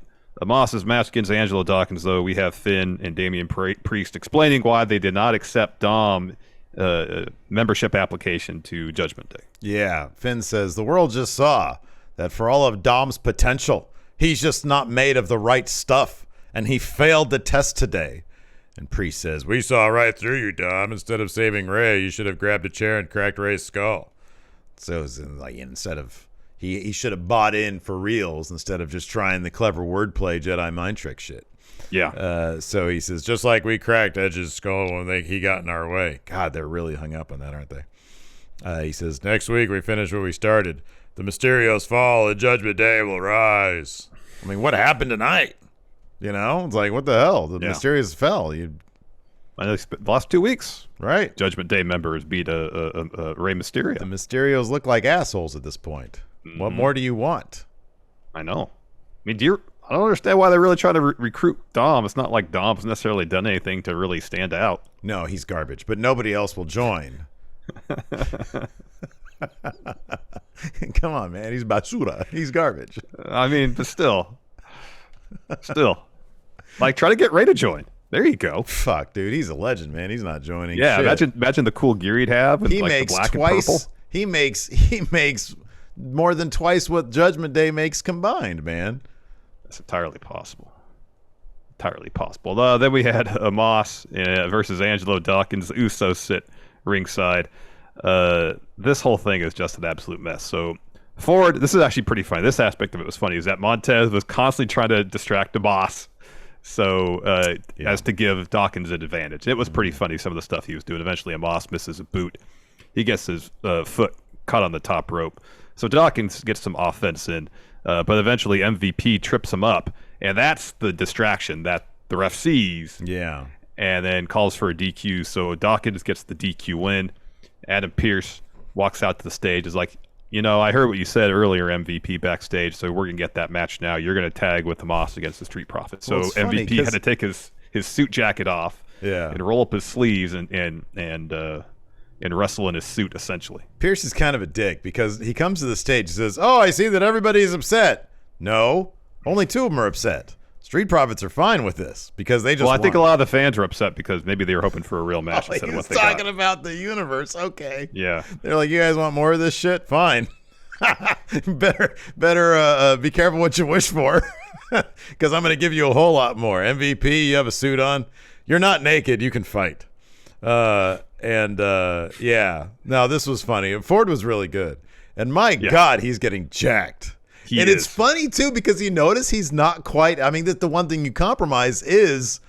Amos's match against Angelo Dawkins, though, we have Finn and Damian Priest explaining why they did not accept Dom membership application to Judgment Day. Yeah, Finn says, "The world just saw that for all of Dom's potential, he's just not made of the right stuff, and he failed the test today." And Priest says, "We saw right through you, Dom. Instead of saving Ray, you should have grabbed a chair and cracked Ray's skull." So it's instead of he should have bought in for reals instead of just trying the clever wordplay Jedi mind trick shit. Yeah. So he says, "Just like we cracked Edge's skull when he got in our way." God, they're really hung up on that, aren't they? He says, "Next week we finish where we started. The Mysterios fall and Judgment Day will rise." I mean, what happened tonight? It's like, what the hell? The Mysterios fell. I know the last 2 weeks, right? Judgment Day members beat a Rey Mysterio. The Mysterios look like assholes at this point. Mm-hmm. What more do you want? I know. I mean, I don't understand why they're really trying to recruit Dom. It's not like Dom's necessarily done anything to really stand out. No, he's garbage, but nobody else will join. Come on, man. He's basura. He's garbage. I mean, but still. Like, try to get Ray to join. There you go. Fuck, dude. He's a legend, man. He's not joining. Yeah, shit. imagine the cool gear he'd have with he makes the black twice, and purple. He makes more than twice what Judgment Day makes combined, man. That's entirely possible. Then we had Amos versus Angelo Dawkins. The Usos sit ringside. This whole thing is just an absolute mess. So forward, this is actually pretty funny. This aspect of it was funny, is that Montez was constantly trying to distract Amos, as to give Dawkins an advantage. It was pretty funny, some of the stuff he was doing. Eventually Amos misses a boot. He gets his foot caught on the top rope. So Dawkins gets some offense in, but eventually MVP trips him up, and that's the distraction that the ref sees. Yeah. And then calls for a DQ. So Dawkins gets the DQ win. Adam Pearce walks out to the stage, is like, I heard what you said earlier, MVP, backstage, so we're going to get that match now. You're going to tag with Amos against the Street Profits. So MVP had to take his suit jacket off and roll up his sleeves and wrestle in his suit, essentially. Pierce is kind of a dick because he comes to the stage and says, "Oh, I see that everybody's upset." No, only 2 of them are upset. Street Profits are fine with this because they just. Well, I think a won. lot of the fans are upset because maybe they were hoping for a real match instead of what they talking got. about the universe. Okay. Yeah. They're like, you guys want more of this shit? Fine. better be careful what you wish for, because I'm going to give you a whole lot more. MVP, you have a suit on. You're not naked. You can fight. Yeah. No, this was funny. Ford was really good. And my God, he's getting jacked. It's funny, too, because you notice he's not quite. I mean, the one thing you compromise is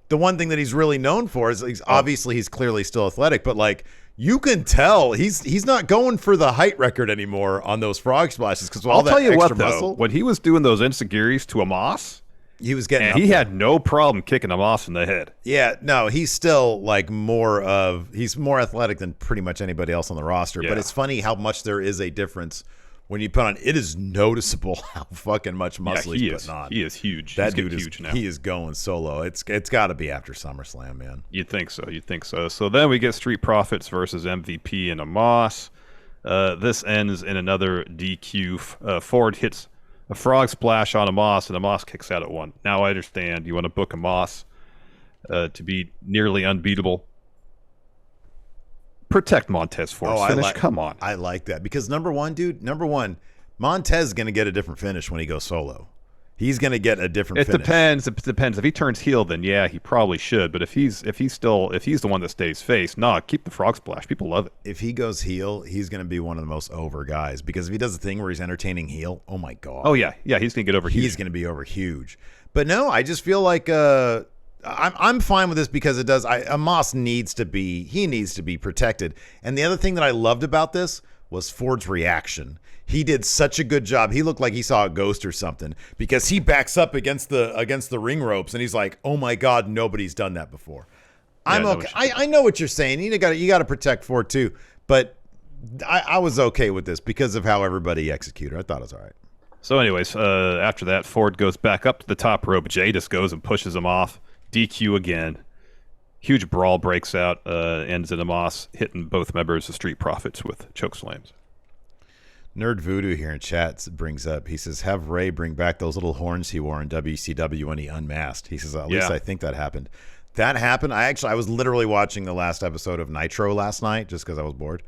the one thing that he's really known for is obviously he's clearly still athletic, but like you can tell he's not going for the height record anymore on those frog splashes because all that extra muscle. When he was doing those enzugiris to Amos, he was getting. And he had no problem kicking Amos in the head. Yeah, no, he's still like he's more athletic than pretty much anybody else on the roster. Yeah. But it's funny how much there is a difference. When you put on, it is noticeable how fucking much muscle he's putting on. He is huge. That dude is huge now. He is going solo. It's got to be after SummerSlam, man. You'd think so. So then we get Street Profits versus MVP and Amos. This ends in another DQ. Ford hits a frog splash on Amos, and Amos kicks out at one. Now I understand you want to book Amos to be nearly unbeatable. Protect Montez Ford's finish. Come on. I like that because number one, Montez is going to get a different finish when he goes solo. He's going to get a different finish. It depends. If he turns heel, then yeah, he probably should. But if he's the one that stays face, keep the frog splash. People love it. If he goes heel, he's going to be one of the most over guys because if he does the thing where he's entertaining heel, oh my God. Oh yeah, he's going to get over huge. He's going to be over huge. But no, I just feel like I'm fine with this because it does. Amos needs to be protected. And the other thing that I loved about this was Ford's reaction. He did such a good job. He looked like he saw a ghost or something because he backs up against the ring ropes and he's like, "Oh my God, nobody's done that before." I'm okay. I know what you're saying. You got to protect Ford too. But I was okay with this because of how everybody executed. I thought it was all right. So, anyways, after that, Ford goes back up to the top rope. Jay just goes and pushes him off. DQ again. Huge brawl breaks out. Ends in Amos hitting both members of Street Profits with choke slams. Nerd Voodoo here in chat brings up, he says, have Ray bring back those little horns he wore in WCW when he unmasked. He says, at least I think that happened. That happened. I was literally watching the last episode of Nitro last night just because I was bored.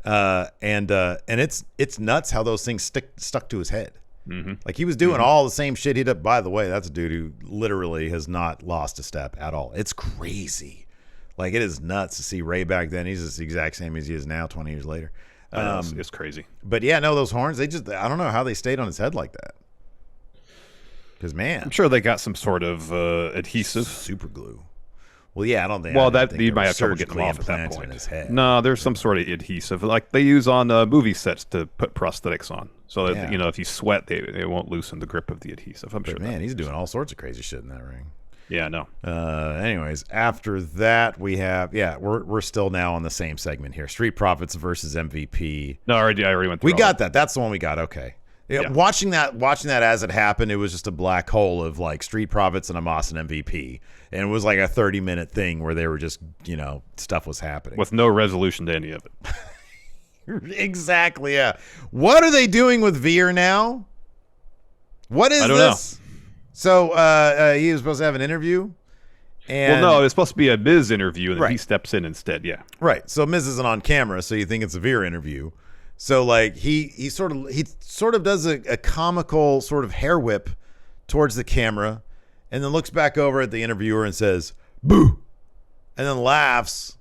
And it's nuts how those things stuck to his head. Mm-hmm. Like he was doing all the same shit he did. By the way, that's a dude who literally has not lost a step at all. It's crazy. Like it is nuts to see Ray back then. He's just the exact same as he is now 20 years later. It's crazy. But yeah, no, those horns, I don't know how they stayed on his head like that. Because, man. I'm sure they got some sort of adhesive. Super glue. Well, yeah, I don't think. Well, you might have trouble getting them off at that point. His head. No, there's some sort of adhesive, like they use on movie sets to put prosthetics on. So that, if you sweat, they won't loosen the grip of the adhesive. I'm sure. Man, he's doing all sorts of crazy shit in that ring. Yeah, I know. Anyways, after that, we have we're still now on the same segment here. Street Profits versus MVP. No, I already went through. We got that. That's the one we got. Okay. Yeah. Watching that as it happened, it was just a black hole of like Street Profits and Amos and MVP. And it was like a 30-minute thing where they were just, stuff was happening. With no resolution to any of it. Exactly, yeah. What are they doing with Veer now? What is this? I don't know. So he was supposed to have an interview. And well, no, it's supposed to be a Miz interview, and then he steps in instead, yeah. Right, so Miz isn't on camera, so you think it's a Veer interview. So like he sort of does a comical sort of hair whip towards the camera and then looks back over at the interviewer and says, "Boo," and then laughs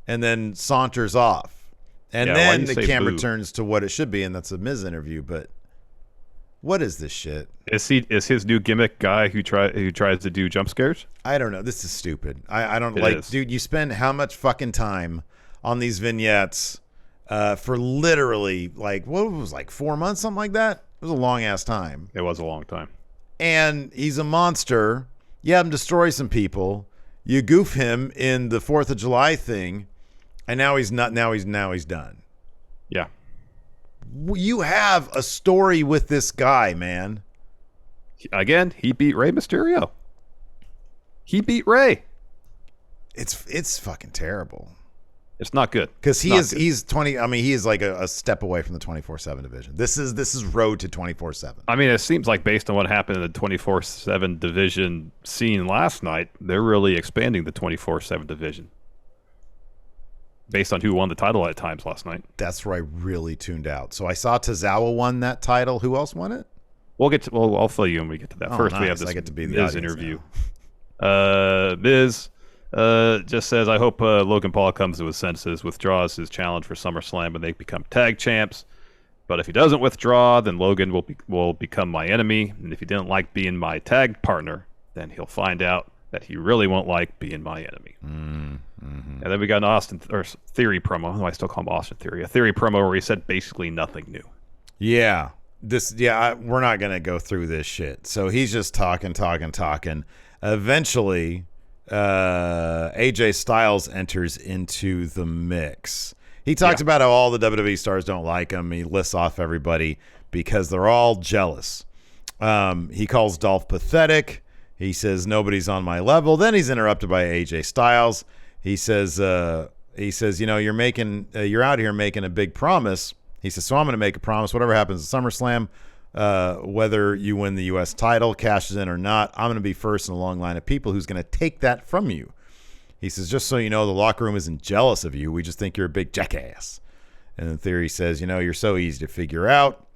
and then saunters off. And then the camera turns to what it should be, and that's a Miz interview. But what is this shit? Is his new gimmick guy who tries to do jump scares? I don't know. This is stupid. I don't like, dude. You spend how much fucking time on these vignettes for literally like 4 months, something like that? It was a long ass time. It was a long time. And he's a monster. You have him destroy some people. You goof him in the 4th of July thing, and now he's not. Now he's done. Yeah. You have a story with this guy, man. Again, he beat Rey Mysterio. He beat Rey. It's fucking terrible. It's not good. Because Good. he's 20. I mean, he is like a step away from the 24/7 division. This is road to 24/7. I mean, it seems like based on what happened in the 24/7 division scene last night, they're really expanding the 24/7 division. Based on who won the title at times last night. That's where I really tuned out. So I saw Tozawa won that title. Who else won it? I'll fill you when we get to that. Oh, First, nice. we have this I get to be the Miz audience interview. Miz just says, I hope Logan Paul comes to his senses, withdraws his challenge for SummerSlam, and they become tag champs. But if he doesn't withdraw, then Logan will become my enemy. And if he didn't like being my tag partner, then he'll find out that he really won't like being my enemy. And then we got an Theory promo. I still call him Austin Theory. A Theory promo where he said basically nothing new. Yeah. We're not going to go through this shit. So he's just talking. Eventually, AJ Styles enters into the mix. He talks about how all the WWE stars don't like him. He lists off everybody because they're all jealous. He calls Dolph pathetic. He says, nobody's on my level. Then he's interrupted by AJ Styles. He says, you're out here making a big promise. He says, so I'm going to make a promise. Whatever happens at SummerSlam, whether you win the U.S. title, cashes in or not, I'm going to be first in a long line of people who's going to take that from you. He says, just so you know, the locker room isn't jealous of you. We just think you're a big jackass. And then Theory says, you're so easy to figure out.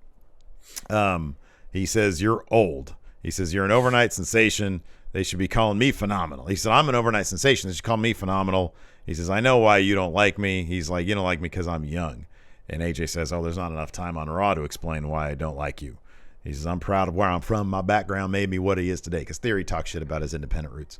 He says, you're old. He says, you're an overnight sensation. They should be calling me phenomenal. He said, I'm an overnight sensation. They should call me phenomenal. He says, I know why you don't like me. He's like, you don't like me because I'm young. And AJ says, oh, there's not enough time on Raw to explain why I don't like you. He says, I'm proud of where I'm from. My background made me what he is today. Because Theory talks shit about his independent roots.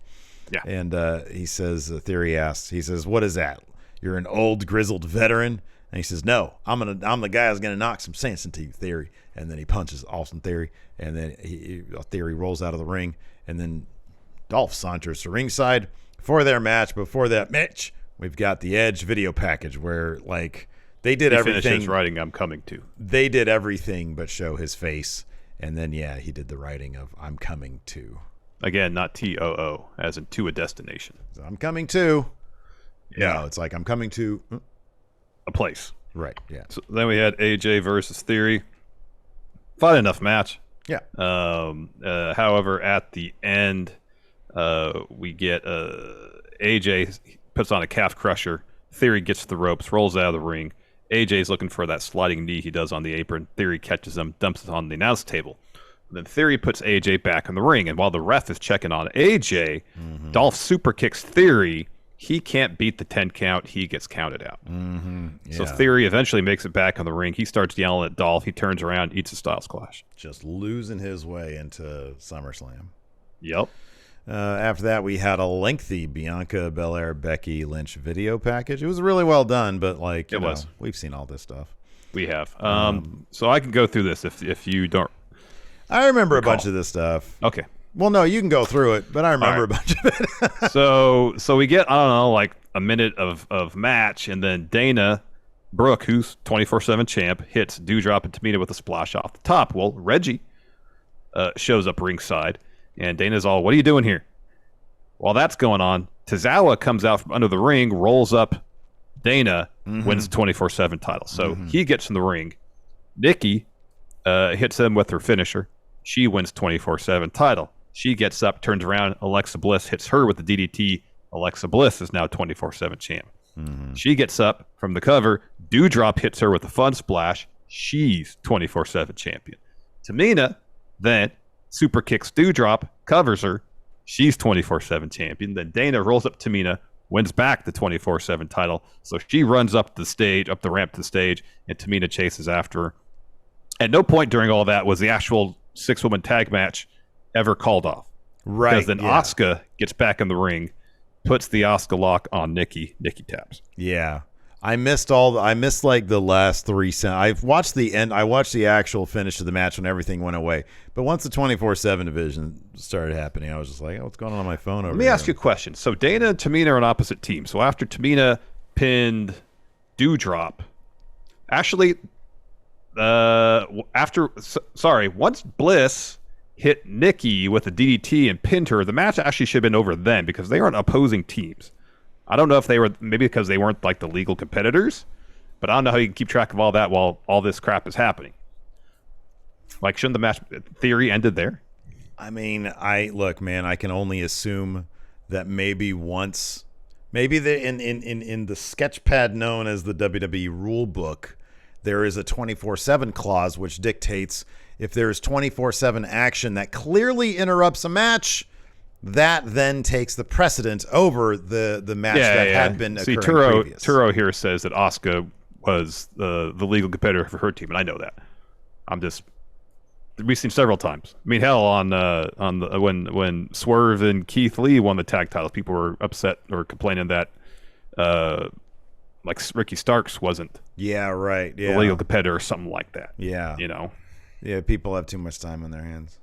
Yeah. And he says, Theory asks, he says, what is that? You're an old, grizzled veteran? And he says, no, I'm the guy who's going to knock some sense into you, Theory. And then he punches Austin Theory. And then Theory rolls out of the ring. And then Dolph saunters to ringside for their match. Before that match, we've got the Edge video package where, like, they did everything. Finishes writing, I'm coming to. They did everything but show his face. And then, he did the writing of I'm coming to. Again, not TOO, as in to a destination. So I'm coming to. Yeah. No, it's like I'm coming to a place. Right, yeah. So then we had AJ versus Theory. Fun enough match. Yeah. However, at the end, we get AJ puts on a calf crusher. Theory gets to the ropes, rolls out of the ring. AJ's looking for that sliding knee he does on the apron. Theory catches him, dumps it on the announce table. Then Theory puts AJ back in the ring, and while the ref is checking on AJ, Dolph super kicks Theory. He can't beat the 10 count. He gets counted out. So Theory eventually makes it back on the ring. He starts yelling at Dolph. He turns around, eats a Styles Clash. Just losing his way into SummerSlam. Yep. After that, we had a lengthy Bianca Belair Becky Lynch video package. It was really well done, but we've seen all this stuff. We have. So I can go through this if you don't. I remember a bunch of this stuff. Okay. Well, no, you can go through it, but I remember a bunch of it. So we get, I don't know, like a minute of match, and then Dana Brooke, who's 24/7 champ, hits Dewdrop and Tamina with a splash off the top. Well, Reggie shows up ringside, and Dana's all, what are you doing here? While that's going on, Tozawa comes out from under the ring, rolls up Dana, wins the 24/7 title. So he gets in the ring. Nikki hits him with her finisher. She wins 24/7 title. She gets up, turns around. Alexa Bliss hits her with the DDT. Alexa Bliss is now 24/7 champ. She gets up from the cover. Dewdrop hits her with a fun splash. She's 24/7 champion. Tamina then super kicks Dewdrop, covers her. She's 24/7 champion. Then Dana rolls up Tamina, wins back the 24/7 title. So she runs up the ramp to the stage, and Tamina chases after her. At no point during all that was the actual 6-woman tag match ever called off. Right. Because then Asuka gets back in the ring, puts the Asuka lock on Nikki. Nikki taps. Yeah. I missed like the last 3 cents. I've watched the end. I watched the actual finish of the match when everything went away. But once the 24/7 division started happening, I was just like, what's going on my phone over Let me ask you a question. So Dana and Tamina are on opposite teams. So after Tamina pinned Dewdrop, actually, once Bliss hit Nikki with a DDT and pinned her, the match actually should have been over then because they aren't opposing teams. I don't know if they were maybe because they weren't like the legal competitors, but I don't know how you can keep track of all that while all this crap is happening. Like, shouldn't the match theory ended there? I mean, look, man, I can only assume that maybe in the sketch pad known as the WWE rule book, there is a 24/7 clause which dictates if there is 24/7 action that clearly interrupts a match, that then takes the precedent over the match had been occurring previous. Turo here says that Asuka was the legal competitor for her team, and I know that. We've seen several times. I mean, hell, when Swerve and Keith Lee won the tag titles, people were upset or complaining that like Ricky Starks wasn't the legal competitor or something like that. Yeah. You know? Yeah, people have too much time on their hands.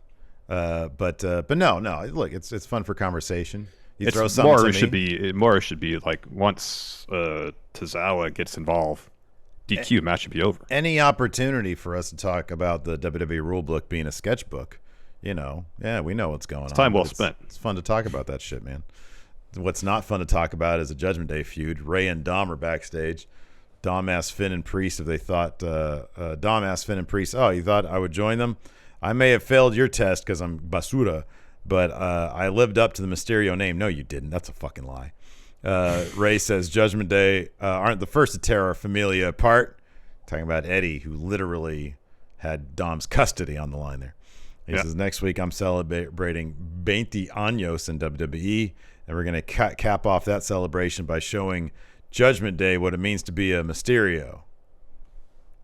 But no. Look, it's fun for conversation. You throw something More should be like once Tozawa gets involved, DQ match should be over. Any opportunity for us to talk about the WWE rulebook being a sketchbook, we know what's going on. Time well spent. It's fun to talk about that shit, man. What's not fun to talk about is a Judgment Day feud. Ray and Dom are backstage. Dom asked Finn and Priest if they thought Dom asked Finn and Priest, "Oh, you thought I would join them? I may have failed your test because I'm basura, but I lived up to the Mysterio name." No, you didn't. That's a fucking lie. Ray says Judgment Day aren't the first to tear our familia apart. Talking about Eddie, who literally had Dom's custody on the line there. He says, next week I'm celebrating 20 años in WWE, and we're going to cap off that celebration by showing Judgment Day what it means to be a Mysterio.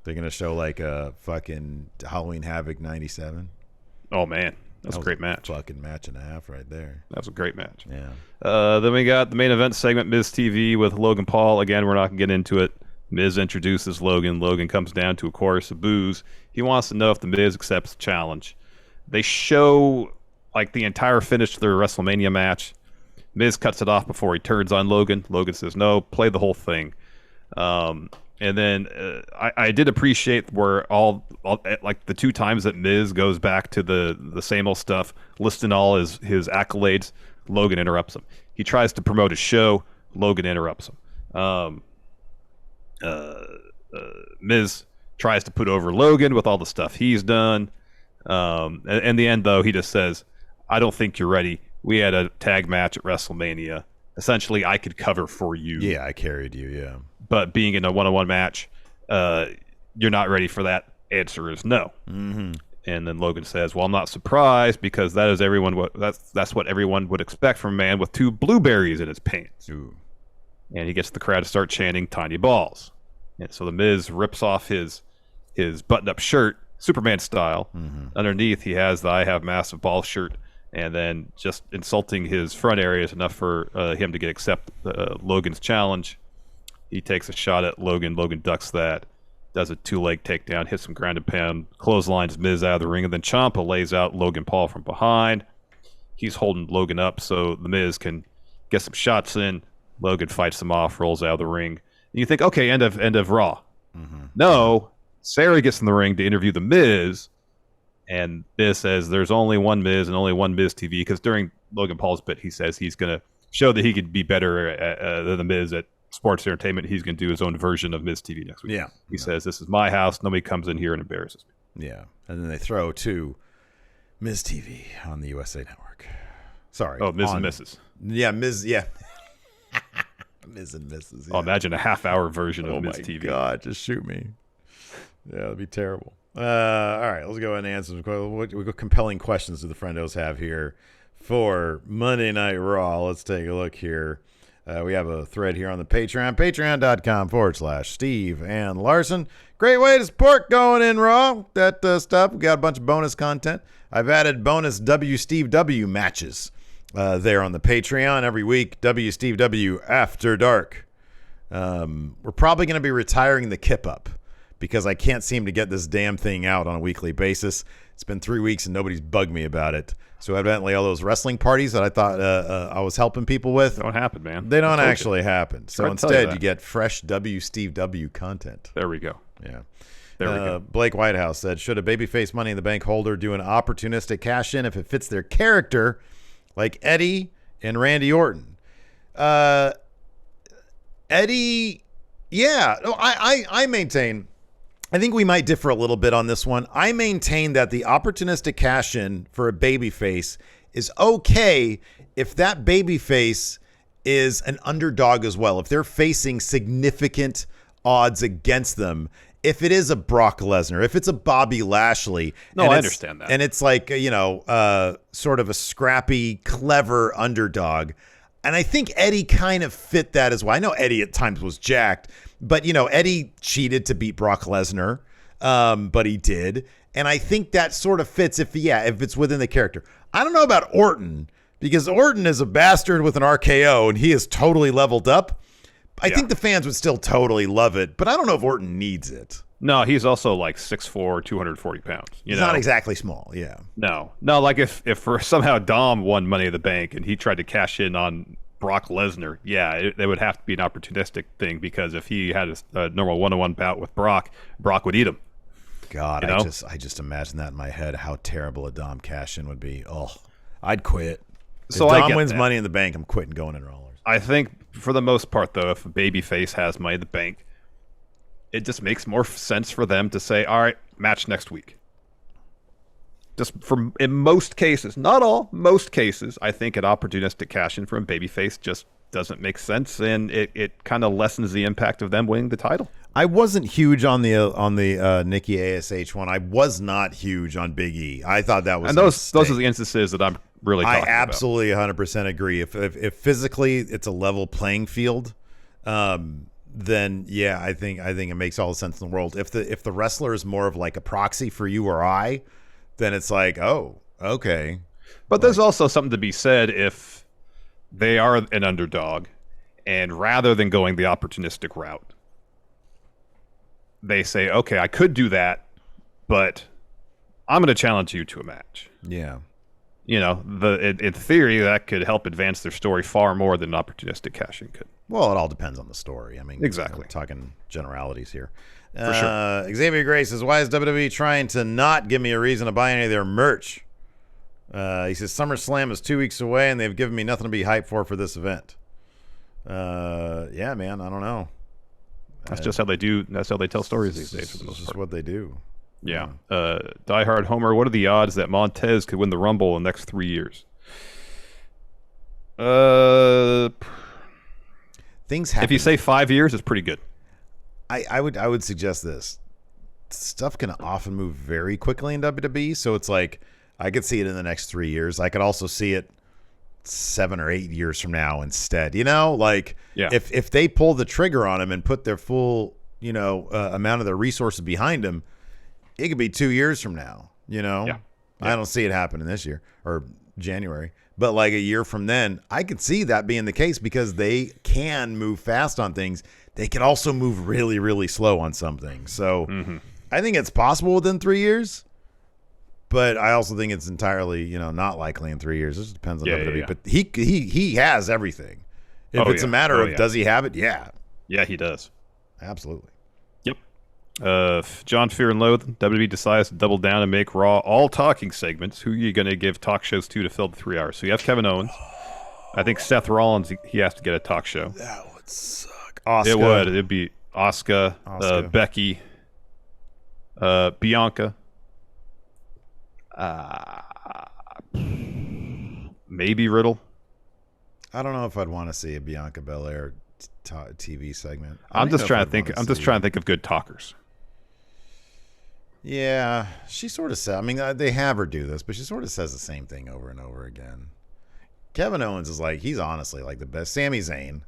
They're going to show like a fucking Halloween Havoc 97. Oh, man. That's a great match. Fucking match and a half right there. That was a great match. Yeah. Then we got the main event segment, Miz TV with Logan Paul. Again, we're not going to get into it. Miz introduces Logan. Logan comes down to a chorus of boos. He wants to know if the Miz accepts the challenge. They show like the entire finish to their WrestleMania match. Miz cuts it off before he turns on Logan. Logan says, no, play the whole thing. And then I did appreciate where all like the two times that Miz goes back to the same old stuff, listing all his accolades. Logan interrupts him. He tries to promote his show. Logan interrupts him. Miz tries to put over Logan with all the stuff he's done. In the end, though, he just says, I don't think you're ready. We had a tag match at WrestleMania. Essentially, I could cover for you. Yeah, I carried you, yeah. But being in a one-on-one match, you're not ready for that. Answer is no. Mm-hmm. And then Logan says, well, I'm not surprised because that is that's what everyone would expect from a man with two blueberries in his pants. Ooh. And he gets the crowd to start chanting tiny balls. And so the Miz rips off his button-up shirt, Superman style. Mm-hmm. Underneath, he has the I Have Massive Balls shirt. And then just insulting his front area is enough for him to accept Logan's challenge. He takes a shot at Logan. Logan ducks that. Does a two-leg takedown, hits some ground and pound, clotheslines Miz out of the ring, and then Ciampa lays out Logan Paul from behind. He's holding Logan up so the Miz can get some shots in. Logan fights him off, rolls out of the ring. And you think, okay, end of Raw. Mm-hmm. No, Sarah gets in the ring to interview the Miz, and Miz says there's only one Miz and only one Miz TV, because during Logan Paul's bit, he says he's going to show that he could be better than the Miz at sports entertainment. He's going to do his own version of Miz TV next week. Yeah. He says, this is my house. Nobody comes in here and embarrasses me. Yeah. And then they throw to Miz TV on the USA Network. Sorry. Oh, Miz and Mrs. Yeah, Miz. Yeah. Miz and Mrs. Yeah. Oh, imagine a half-hour version of Miz TV. Oh, my God. Just shoot me. Yeah, that'd be terrible. All right. Let's go ahead and answer some questions. What compelling questions do the friendos have here for Monday Night Raw? Let's take a look here. We have a thread here on the Patreon, patreon.com/Steve and Larson. Great way to support going in Raw. That stuff. We got a bunch of bonus content. I've added bonus W Steve W matches there on the Patreon every week. W Steve W After Dark. We're probably going to be retiring the Kip Up because I can't seem to get this damn thing out on a weekly basis. It's been 3 weeks and nobody's bugged me about it. So evidently all those wrestling parties that I thought I was helping people with. They don't happen, man. They don't actually happen. So instead you get fresh W Steve W content. There we go. Yeah. There we go. Blake Whitehouse said, should a babyface Money in the Bank holder do an opportunistic cash in if it fits their character like Eddie and Randy Orton? Eddie, yeah. No, I maintain. I think we might differ a little bit on this one. I maintain that the opportunistic cash-in for a babyface is okay if that babyface is an underdog as well. If they're facing significant odds against them. If it is a Brock Lesnar, if it's a Bobby Lashley. No, I understand that. And it's like, sort of a scrappy, clever underdog. And I think Eddie kind of fit that as well. I know Eddie at times was jacked, but, Eddie cheated to beat Brock Lesnar, but he did. And I think that sort of fits if it's within the character. I don't know about Orton, because Orton is a bastard with an RKO, and he is totally leveled up. I think the fans would still totally love it, but I don't know if Orton needs it. No, he's also like 6'4", 240 pounds. He's not exactly small, yeah. No, like if somehow Dom won Money in the Bank and he tried to cash in on Brock Lesnar, it would have to be an opportunistic thing, because if he had a normal one-on-one bout with Brock would eat him. God, I just imagine that in my head, how terrible a Dom cash-in would be. Oh, I'd quit. So if Dom wins Money in the Bank, I'm quitting going in Rollers. I think for the most part, though, if a babyface has Money in the Bank, it just makes more sense for them to say, all right, match next week. Just in most cases, not all, most cases, I think an opportunistic cash-in from a babyface just doesn't make sense, and it kind of lessens the impact of them winning the title. I wasn't huge on the Nikki ASH one. I was not huge on Big E. I thought that was and those are the instances that I'm really talking about. I absolutely 100% agree. If physically it's a level playing field, then I think it makes all the sense in the world. If the wrestler is more of like a proxy for you or I, then it's like, oh, okay. But there's also something to be said if they are an underdog, and rather than going the opportunistic route, they say, okay, I could do that, but I'm going to challenge you to a match. Yeah. In theory, that could help advance their story far more than an opportunistic cash-in could. Well, it all depends on the story. I mean, exactly. We're talking generalities here. For sure. Xavier Gray says, why is WWE trying to not give me a reason to buy any of their merch? He says, SummerSlam is 2 weeks away, and they've given me nothing to be hyped for this event. Yeah, man, I don't know. That's just how they do. That's how they tell stories these days. For the most part. Just what they do. Yeah. Diehard Homer, what are the odds that Montez could win the Rumble in the next 3 years? Things happen. If you say 5 years, it's pretty good. I would suggest this. Stuff can often move very quickly in WWE, so it's like I could see it in the next 3 years. I could also see it 7 or 8 years from now instead. If they pull the trigger on him and put their full amount of their resources behind him, it could be 2 years from now. Yeah. I don't see it happening this year or January, but like a year from then, I could see that being the case, because they can move fast on things. They can also move really, really slow on some things. So I think it's possible within 3 years. But I also think it's entirely, not likely in 3 years. It just depends on WWE. Yeah. But he has everything. If it's a matter of does he have it? Yeah. Yeah, he does. Absolutely. Yep. John Fear and Loath, WWE decides to double down and make Raw all talking segments. Who are you going to give talk shows to fill the 3 hours? So you have Kevin Owens. I think Seth Rollins, he has to get a talk show. That would suck. Asuka. It would. It'd be Asuka. Becky, Bianca. Maybe Riddle. I don't know if I'd want to see a Bianca Belair TV segment. I'm just trying to think of good talkers. Yeah, she sort of said. I mean, they have her do this, but she sort of says the same thing over and over again. Kevin Owens is like, he's honestly like the best. Sami Zayn.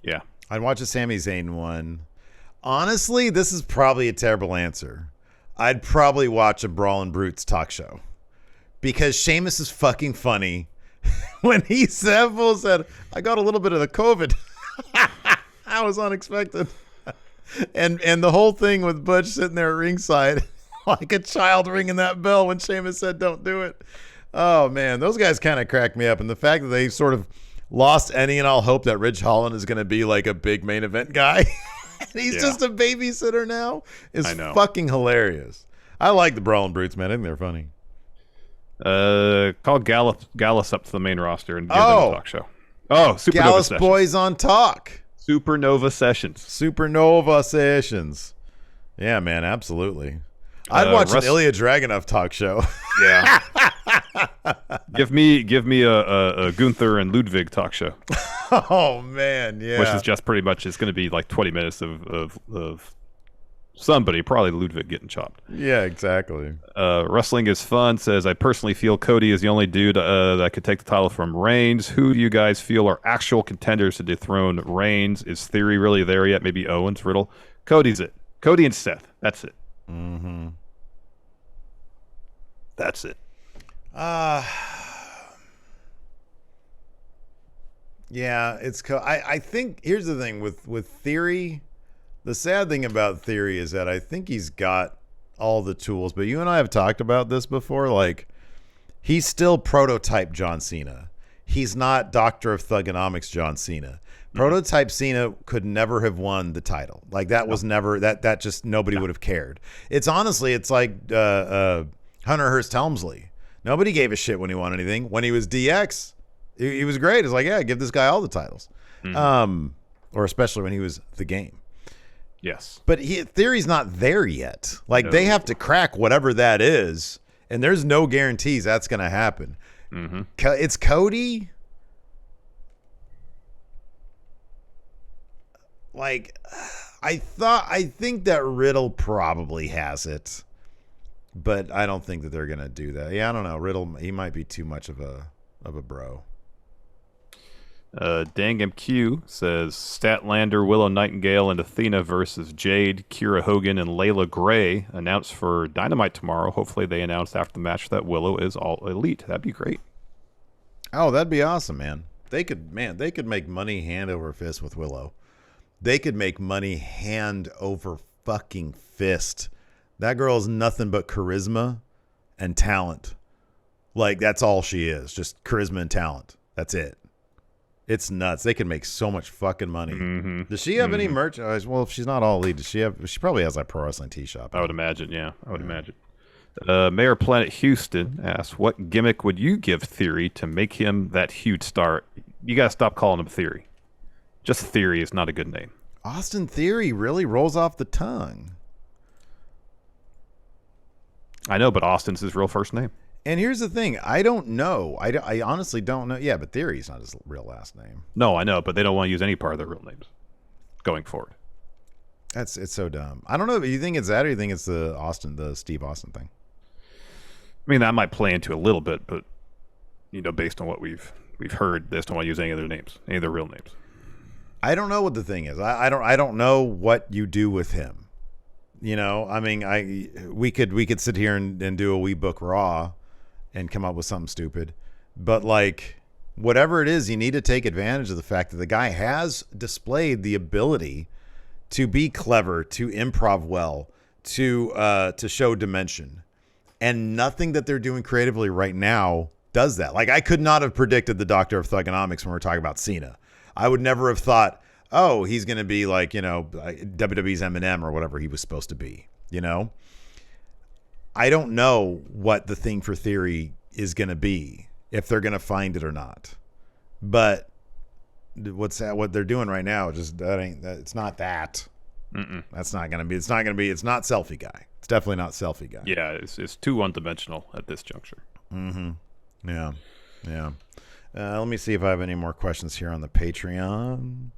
Yeah, I'd watch a Sami Zayn one. Honestly, this is probably a terrible answer. I'd probably watch a Brawlin' Brutes talk show, because Sheamus is fucking funny. When he said, I got a little bit of the COVID. That was unexpected. And the whole thing with Butch sitting there at ringside like a child ringing that bell when Sheamus said don't do it. Oh, man, those guys kind of cracked me up. And the fact that they sort of lost any and all hope that Ridge Holland is going to be like a big main event guy. He's just a babysitter now. Is fucking hilarious. I like the Brawlin' Brutes, man. I think they're funny. Call Gallus up to the main roster and give them a talk show. Oh, Super Gallus Nova Boys on Talk. Supernova Sessions. Yeah, man, absolutely. I'd watch an Ilya Dragunov talk show. Yeah. give me a Gunther and Ludwig talk show. Oh man, yeah. Which is just pretty much, it's going to be like 20 minutes of somebody, probably Ludwig, getting chopped. Yeah, exactly. Wrestling is fun says, I personally feel Cody is the only dude that could take the title from Reigns. Who do you guys feel are actual contenders to dethrone Reigns? Is Theory really there yet? Maybe Owens, Riddle. Cody's it. Cody and Seth. That's it. Mm-hmm. That's it. Yeah, it's. I think here's the thing with Theory. The sad thing about Theory is that I think he's got all the tools, but you and I have talked about this before. Like, he's still prototype John Cena. He's not Doctor of Thugonomics John Cena. Prototype Cena could never have won the title. Like, that was never that just nobody would have cared. It's honestly, it's like Hunter Hearst Helmsley. Nobody gave a shit when he won anything. When he was DX, he was great. It's like, yeah, give this guy all the titles. Or especially when he was the Game. Yes. But Theory's not there yet. Like, they have to crack whatever that is, and there's no guarantees that's going to happen. Mm-hmm. It's Cody. Like, I think that Riddle probably has it, but I don't think that they're going to do that. Yeah, I don't know. Riddle, he might be too much of a bro. Dang MQ says Statlander, Willow Nightingale, and Athena versus Jade, Kira Hogan, and Layla Gray announced for Dynamite tomorrow. Hopefully they announce after the match that Willow is all elite. That'd be great. Oh, that'd be awesome, man. They could make money hand over fist with Willow. They could make money hand over fucking fist. That girl is nothing but charisma and talent. Like, that's all she is. Just charisma and talent. That's it. It's nuts. They can make so much fucking money. Mm-hmm. Does she have any merch? Well, if she's not all elite, does she have? She probably has like Pro Wrestling Tee Shop. I would imagine. Yeah, I would imagine. Mayor Planet Houston asks, "What gimmick would you give Theory to make him that huge star?" You gotta stop calling him Theory. Just Theory is not a good name. Austin Theory really rolls off the tongue. I know, but Austin's his real first name. And here's the thing. I don't know. I honestly don't know. Yeah, but Theory's not his real last name. No, I know, but they don't want to use any part of their real names going forward. It's so dumb. I don't know. You think it's that, or you think it's the Steve Austin thing? I mean, that might play into a little bit, but based on what we've heard, they just don't want to use any of their names, any of their real names. I don't know what the thing is. I don't know what you do with him. I mean, we could sit here and do a We Book Raw and come up with something stupid, but like, whatever it is, you need to take advantage of the fact that the guy has displayed the ability to be clever, to improv well, to show dimension, and nothing that they're doing creatively right now does that. Like, I could not have predicted the Doctor of Thugonomics when we're talking about Cena. I would never have thought, oh, he's going to be like, WWE's Eminem or whatever he was supposed to be, I don't know what the thing for Theory is going to be, if they're going to find it or not. But what they're doing right now, it's not that. Mm-mm. That's not going to be, it's not Selfie Guy. It's definitely not Selfie Guy. Yeah, it's too one-dimensional at this juncture. Mm-hmm. Yeah. Let me see if I have any more questions here on the Patreon.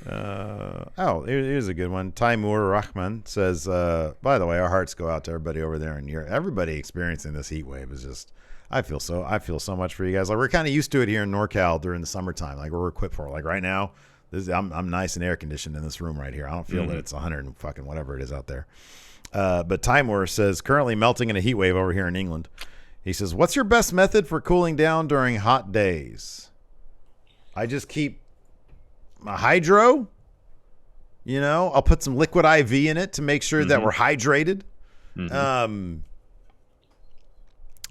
Here's a good one. Taimur Rahman says, by the way, our hearts go out to everybody over there in Europe. Everybody experiencing this heat wave is just, I feel so much for you guys. Like, we're kind of used to it here in NorCal during the summertime. Like, we're equipped for it. Like, right now, I'm nice and air conditioned in this room right here. I don't feel that it's 100 and fucking whatever it is out there. But Taimur says, currently melting in a heat wave over here in England. He says, what's your best method for cooling down during hot days? I just keep my hydro. I'll put some liquid IV in it to make sure that we're hydrated. Mm-hmm.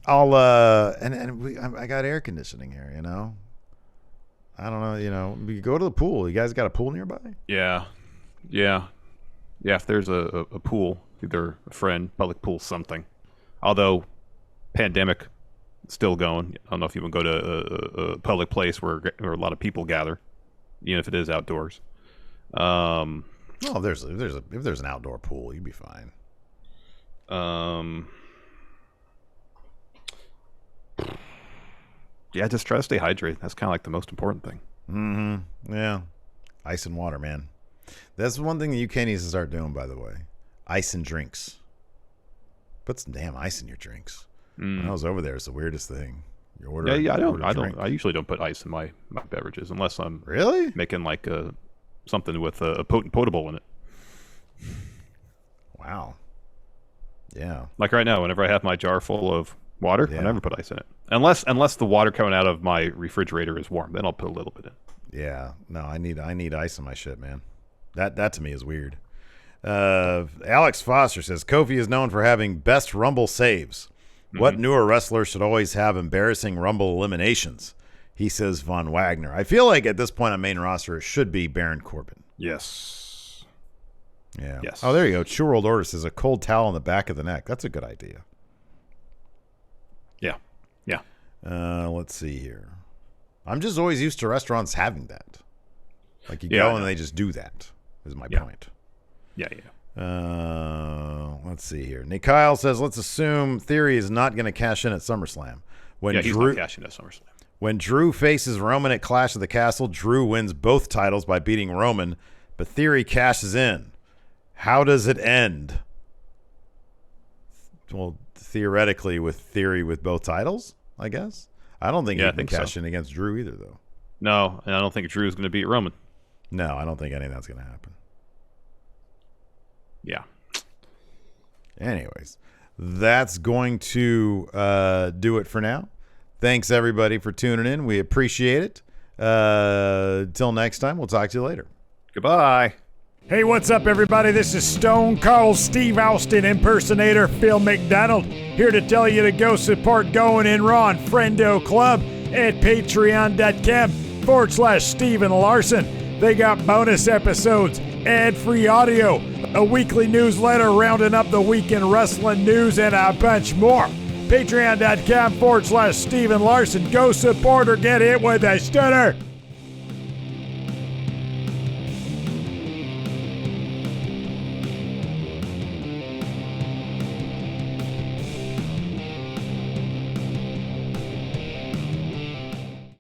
I got air conditioning here, I don't know, we go to the pool. You guys got a pool nearby? Yeah. If there's a pool, either a friend, public pool, something. Although, pandemic still going. I don't know if you would go to a public place where a lot of people gather, even if it is outdoors. Um, Oh, if there's an outdoor pool, you'd be fine. Yeah, just try to stay hydrated. That's kind of like the most important thing. Mm-hmm. Yeah. Ice and water, man. That's one thing the UK needs to start doing, by the way. Ice and drinks. Put some damn ice in your drinks. When I was over there, it's the weirdest thing. You order. Yeah, I order a don't. drink. I usually don't put ice in my beverages unless I'm Really? making like something with a potent potable in it. Wow. Yeah. Like right now, whenever I have my jar full of water, Yeah. I never put ice in it. Unless the water coming out of my refrigerator is warm, then I'll put a little bit in. Yeah. No, I need ice in my shit, man. That to me is weird. Alex Foster says Kofi is known for having best Rumble saves. What newer wrestler should always have embarrassing Rumble eliminations? He says Von Wagner. I feel like at this point on main roster it should be Baron Corbin. Yes. Yeah. Yes. Oh, there you go. True World Order says a cold towel on the back of the neck. That's a good idea. Yeah. Yeah. Let's see here. I'm just always used to restaurants having that. Like you Yeah, go I and know. they just do that. Is my Yeah. point. Yeah. Yeah. Let's see here. Nick Kyle says, let's assume Theory is not going to cash in at SummerSlam. When Yeah, he's Drew, not cashing at SummerSlam. when Drew faces Roman at Clash of the Castle, Drew wins both titles by beating Roman, but Theory cashes in. How does it end? Well, theoretically with Theory with both titles, I guess. I don't think he can cash in against Drew either, though. No, and I don't think Drew's going to beat Roman. No, I don't think any of that's going to happen. Yeah. Anyways, that's going to do it for now. Thanks, everybody, for tuning in. We appreciate it. Till next time, we'll talk to you later. Goodbye. Hey, what's up, everybody? This is Stone Cold Steve Austin impersonator Phil McDonald, here to tell you to go support Going In Raw and Friendo Club at patreon.com/Steven Larson. They got bonus episodes, ad-free audio, a weekly newsletter rounding up the weekend wrestling news, and a bunch more. Patreon.com/Steven Larson. Go support or get hit with a stunner.